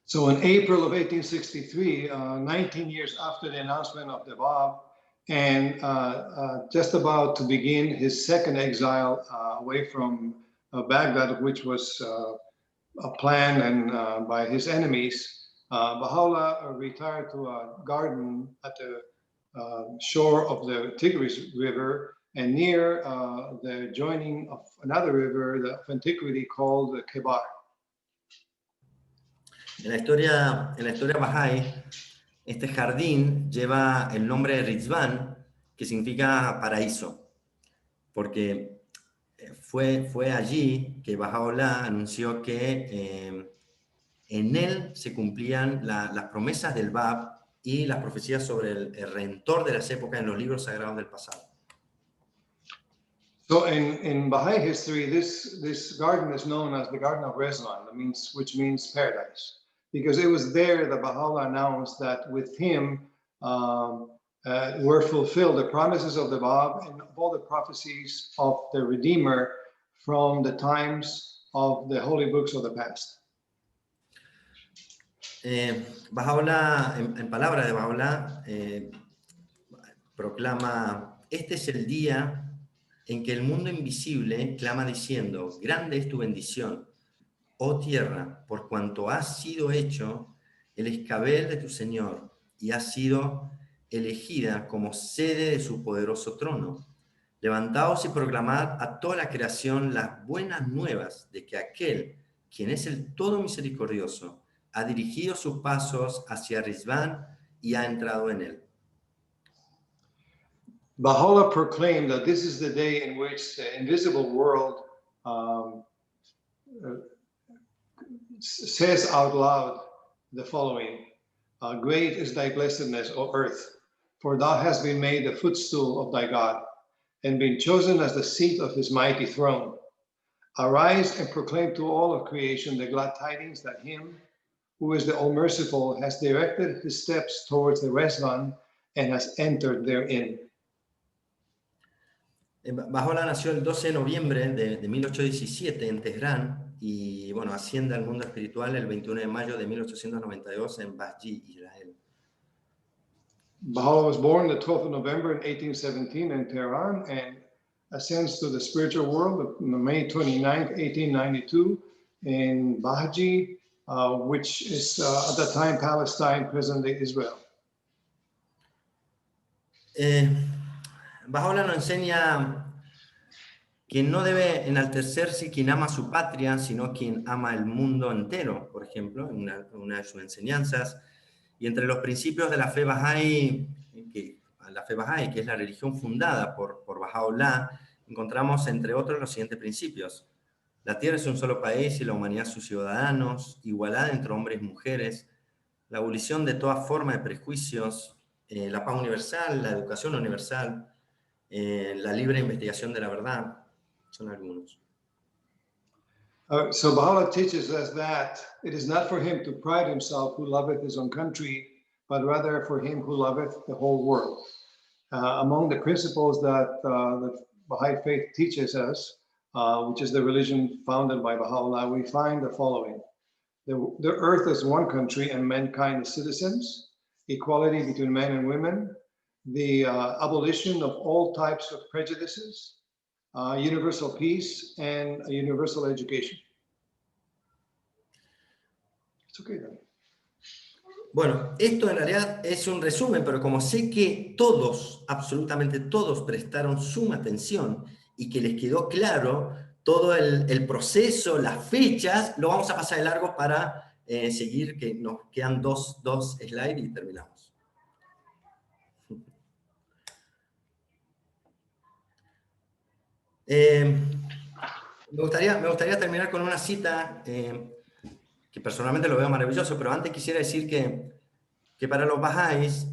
So in April of 1863, 19 years after the announcement of the Bab, and just about to begin his second exile away from Baghdad, which was planned and by his enemies, Baha'u'lláh retired to a garden at the shore of the Tigris River and near the joining of another river of antiquity called the Kebar. En la historia Bahá'í, este jardín lleva el nombre de Rizván, que significa paraíso, porque fue allí que Bahá'u'lláh anunció que en él se cumplían las promesas del Bab y las profecías sobre el redentor de las épocas en los libros sagrados del pasado. So in Baha'i history, this garden is known as the Garden of Rezlan, which means paradise, because it was there that Baha'u'lláh announced that with him were fulfilled the promises of the Bab and all the prophecies of the Redeemer from the times of the holy books of the past. Bahá'u'lláh, en palabras de Bahá'u'lláh, proclama: este es el día en que el mundo invisible clama diciendo: grande es tu bendición, oh tierra, por cuanto has sido hecho el escabel de tu Señor y has sido elegida como sede de su poderoso trono. Levantaos y proclamad a toda la creación las buenas nuevas de que aquel, quien es el todo misericordioso, ha dirigido sus pasos hacia Rizván y ha entrado en él. Baha'u'lláh proclaimed that this is the day in which the invisible world says out loud the following: great is thy blessedness, O earth, for thou hast been made the footstool of thy God, and been chosen as the seat of his mighty throne. Arise and proclaim to all of creation the glad tidings that him, who is the All-Merciful, has directed his steps towards the Rezvan and has entered therein. Bahá'u'lláh nació el 12 de noviembre de 1817 en Teherán y bueno, asciende al mundo espiritual el 21 de mayo de 1892 en Basji, Israel. Baha'u'llah was born the 12th of November in 1817 in Tehran and ascends to the spiritual world on May 29th, 1892 in Bahji, which is at that time Palestine, present-day Israel. Bahá'u'lláh nos enseña que no debe enaltecerse quien ama su patria, sino quien ama el mundo entero, por ejemplo, en una de sus enseñanzas. Y entre los principios de la fe Bahá'í, que es la religión fundada por Bahá'u'lláh, encontramos, entre otros, los siguientes principios. La tierra es un solo país y la humanidad sus ciudadanos, igualdad entre hombres y mujeres, la abolición de toda forma de prejuicios, la paz universal, la educación universal, la libre investigación de la verdad, son algunos. So Baha'u'llah teaches us that it is not for him to pride himself who loveth his own country, but rather for him who loveth the whole world. Among the principles that the Baha'i faith teaches us, which is the religion founded by Baha'u'llah, we find the following. The earth is one country and mankind is citizens, equality between men and women, the abolition of all types of prejudices, universal peace, and a universal education. It's okay, then. Bueno, esto en realidad es un resumen, pero como sé que todos, absolutamente todos, prestaron suma atención y que les quedó claro todo el proceso, las fechas, lo vamos a pasar de largo para seguir, que nos quedan dos slides y terminamos. Me gustaría terminar con una cita que personalmente lo veo maravilloso, pero antes quisiera decir que para los Bahá'ís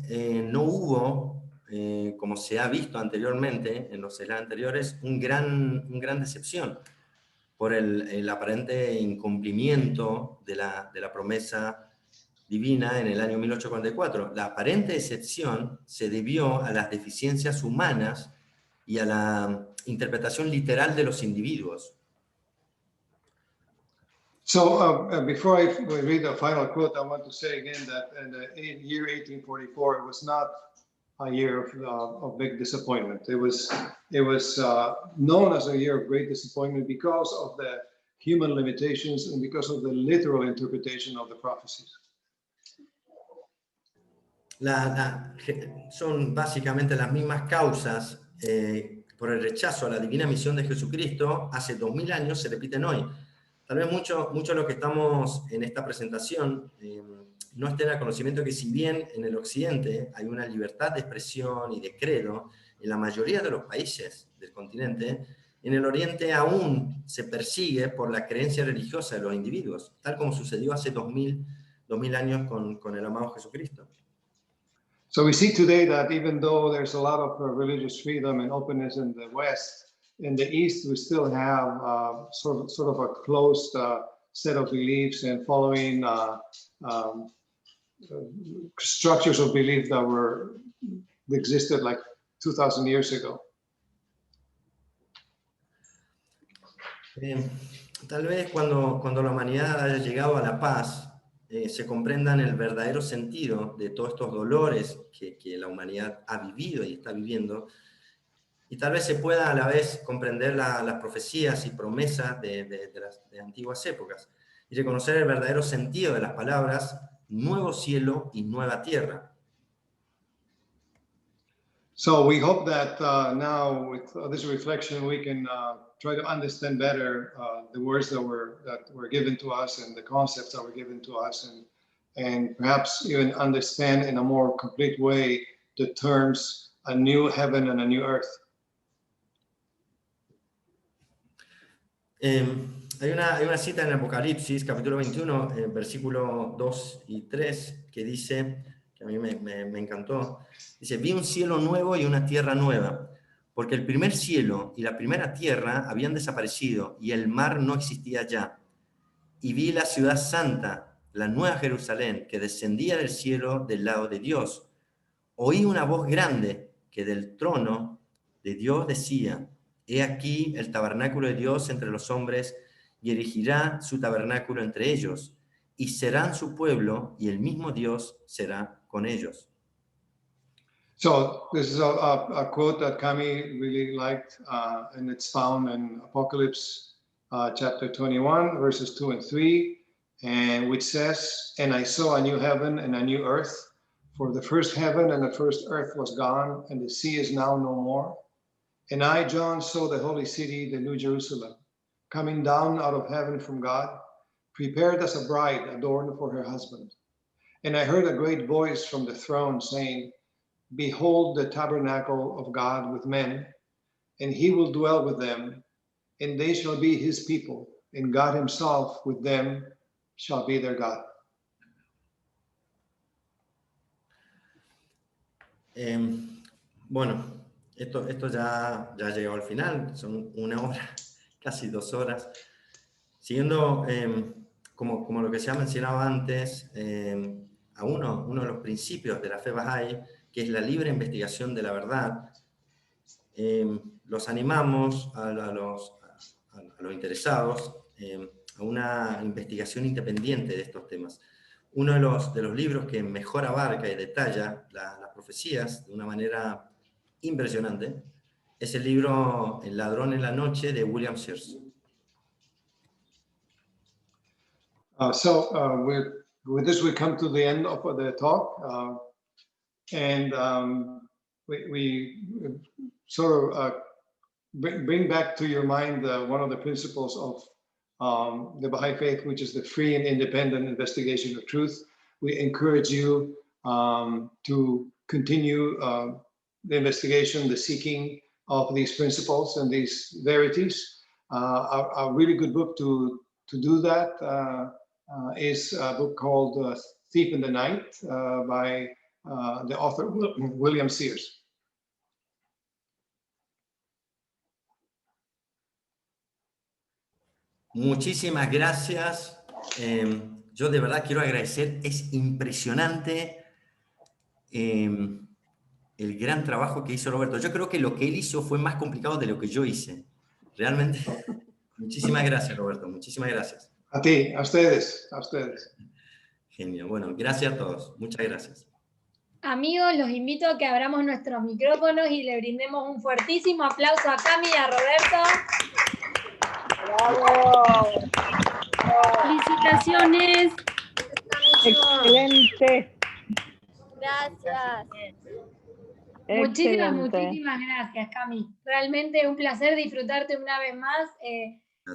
no hubo, como se ha visto anteriormente, en los slides anteriores, un gran decepción por el aparente incumplimiento de la promesa divina en el año 1844. La aparente decepción se debió a las deficiencias humanas y a la interpretación literal de los individuos. So before I read the final quote, I want to say again that in the year 1844, it was not a year of big disappointment. It was known as a year of great disappointment because of the human limitations and because of the literal interpretation of the prophecies. Son básicamente las mismas causas por el rechazo a la divina misión de Jesucristo hace 2000 años se repiten hoy. Tal vez mucho de lo que estamos en esta presentación no estén a conocimiento que si bien en el occidente hay una libertad de expresión y de credo en la mayoría de los países del continente, en el oriente aún se persigue por la creencia religiosa de los individuos, tal como sucedió hace 2000 años con el amado Jesucristo. So we see today that even though there's a lot of religious freedom and openness in the West, in the East we still have sort of a closed set of beliefs and following structures of belief that existed like 2,000 years ago. Tal vez cuando la humanidad haya llegado a la paz, se comprendan el verdadero sentido de todos estos dolores que la humanidad ha vivido y está viviendo, y tal vez se pueda a la vez comprender las profecías y promesas de antiguas épocas, y reconocer el verdadero sentido de las palabras nuevo cielo y nueva tierra. So we hope that now with this reflection we can try to understand better the words that were given to us and the concepts that were given to us, and perhaps even understand in a more complete way the terms a new heaven and a new earth. Hay una cita en Apocalipsis, capítulo 21, versículo 2 y 3, que dice, que a mí me encantó, dice, vi un cielo nuevo y una tierra nueva, porque el primer cielo y la primera tierra habían desaparecido y el mar no existía ya. Y vi la ciudad santa, la nueva Jerusalén, que descendía del cielo del lado de Dios. Oí una voz grande que del trono de Dios decía, he aquí el tabernáculo de Dios entre los hombres, y erigirá su tabernáculo entre ellos, y serán su pueblo, y el mismo Dios será con ellos. So this is a quote that Kami really liked, and it's found in Apocalypse chapter 21, verses 2 and 3, and which says, "And I saw a new heaven and a new earth, for the first heaven and the first earth was gone, and the sea is now no more. And I, John, saw the holy city, the New Jerusalem, coming down out of heaven from God, prepared as a bride adorned for her husband. And I heard a great voice from the throne saying, Behold the tabernacle of God with men, and he will dwell with them, and they shall be his people, and God himself with them shall be their God." Bueno, esto ya llegó al final, son 1 hora, casi 2 horas. Siguiendo, como lo que se ha mencionado antes, a uno de los principios de la fe Bahá'í, que es la libre investigación de la verdad, los animamos a los interesados a una investigación independiente de estos temas. Uno de los libros que mejor abarca y detalla las profecías de una manera impresionante es el libro El ladrón en la noche de William Sears. With this, we come to the end of the talk, and we sort of bring back to your mind one of the principles of the Baha'i faith, which is the free and independent investigation of truth. We encourage you to continue the investigation, the seeking of these principles and these verities. A really good book to do that is a book called Thief in the Night by the author William Sears. Muchísimas gracias. Yo de verdad quiero agradecer, es impresionante el gran trabajo que hizo Roberto. Yo creo que lo que él hizo fue más complicado de lo que yo hice. Realmente, muchísimas gracias, Roberto, muchísimas gracias. A ti, a ustedes, a ustedes. Genial, bueno, gracias a todos, muchas gracias. Amigos, los invito a que abramos nuestros micrófonos y le brindemos un fuertísimo aplauso a Cami y a Roberto. ¡Bravo! ¡Felicitaciones! ¡Excelente! Gracias. Muchísimas gracias, Cami. Realmente un placer disfrutarte una vez más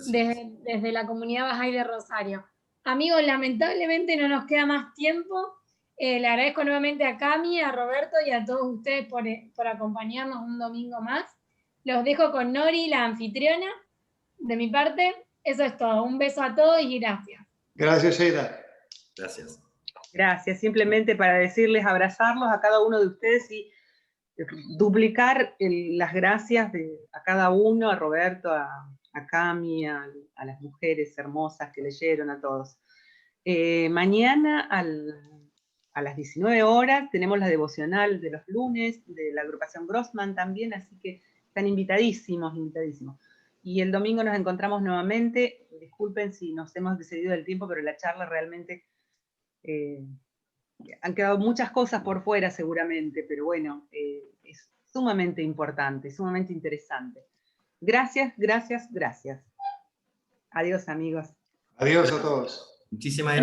desde la comunidad Bahá'í de Rosario. Amigos, lamentablemente no nos queda más tiempo. Le agradezco nuevamente a Cami, a Roberto y a todos ustedes por acompañarnos un domingo más. Los dejo con Nori, la anfitriona. De mi parte, eso es todo. Un beso a todos y gracias. Gracias, Sheila. Gracias. Gracias. Simplemente para decirles, abrazarlos a cada uno de ustedes y duplicar las gracias a cada uno, a Roberto, a Cami, a las mujeres hermosas que leyeron, a todos. Mañana a las 19 horas tenemos la devocional de los lunes, de la agrupación Grossman también, así que están invitadísimos, invitadísimos. Y el domingo nos encontramos nuevamente. Disculpen si nos hemos excedido del tiempo, pero la charla realmente... han quedado muchas cosas por fuera seguramente, pero bueno, es sumamente importante, sumamente interesante. Gracias, gracias, gracias. Adiós, amigos. Adiós a todos. Muchísimas gracias.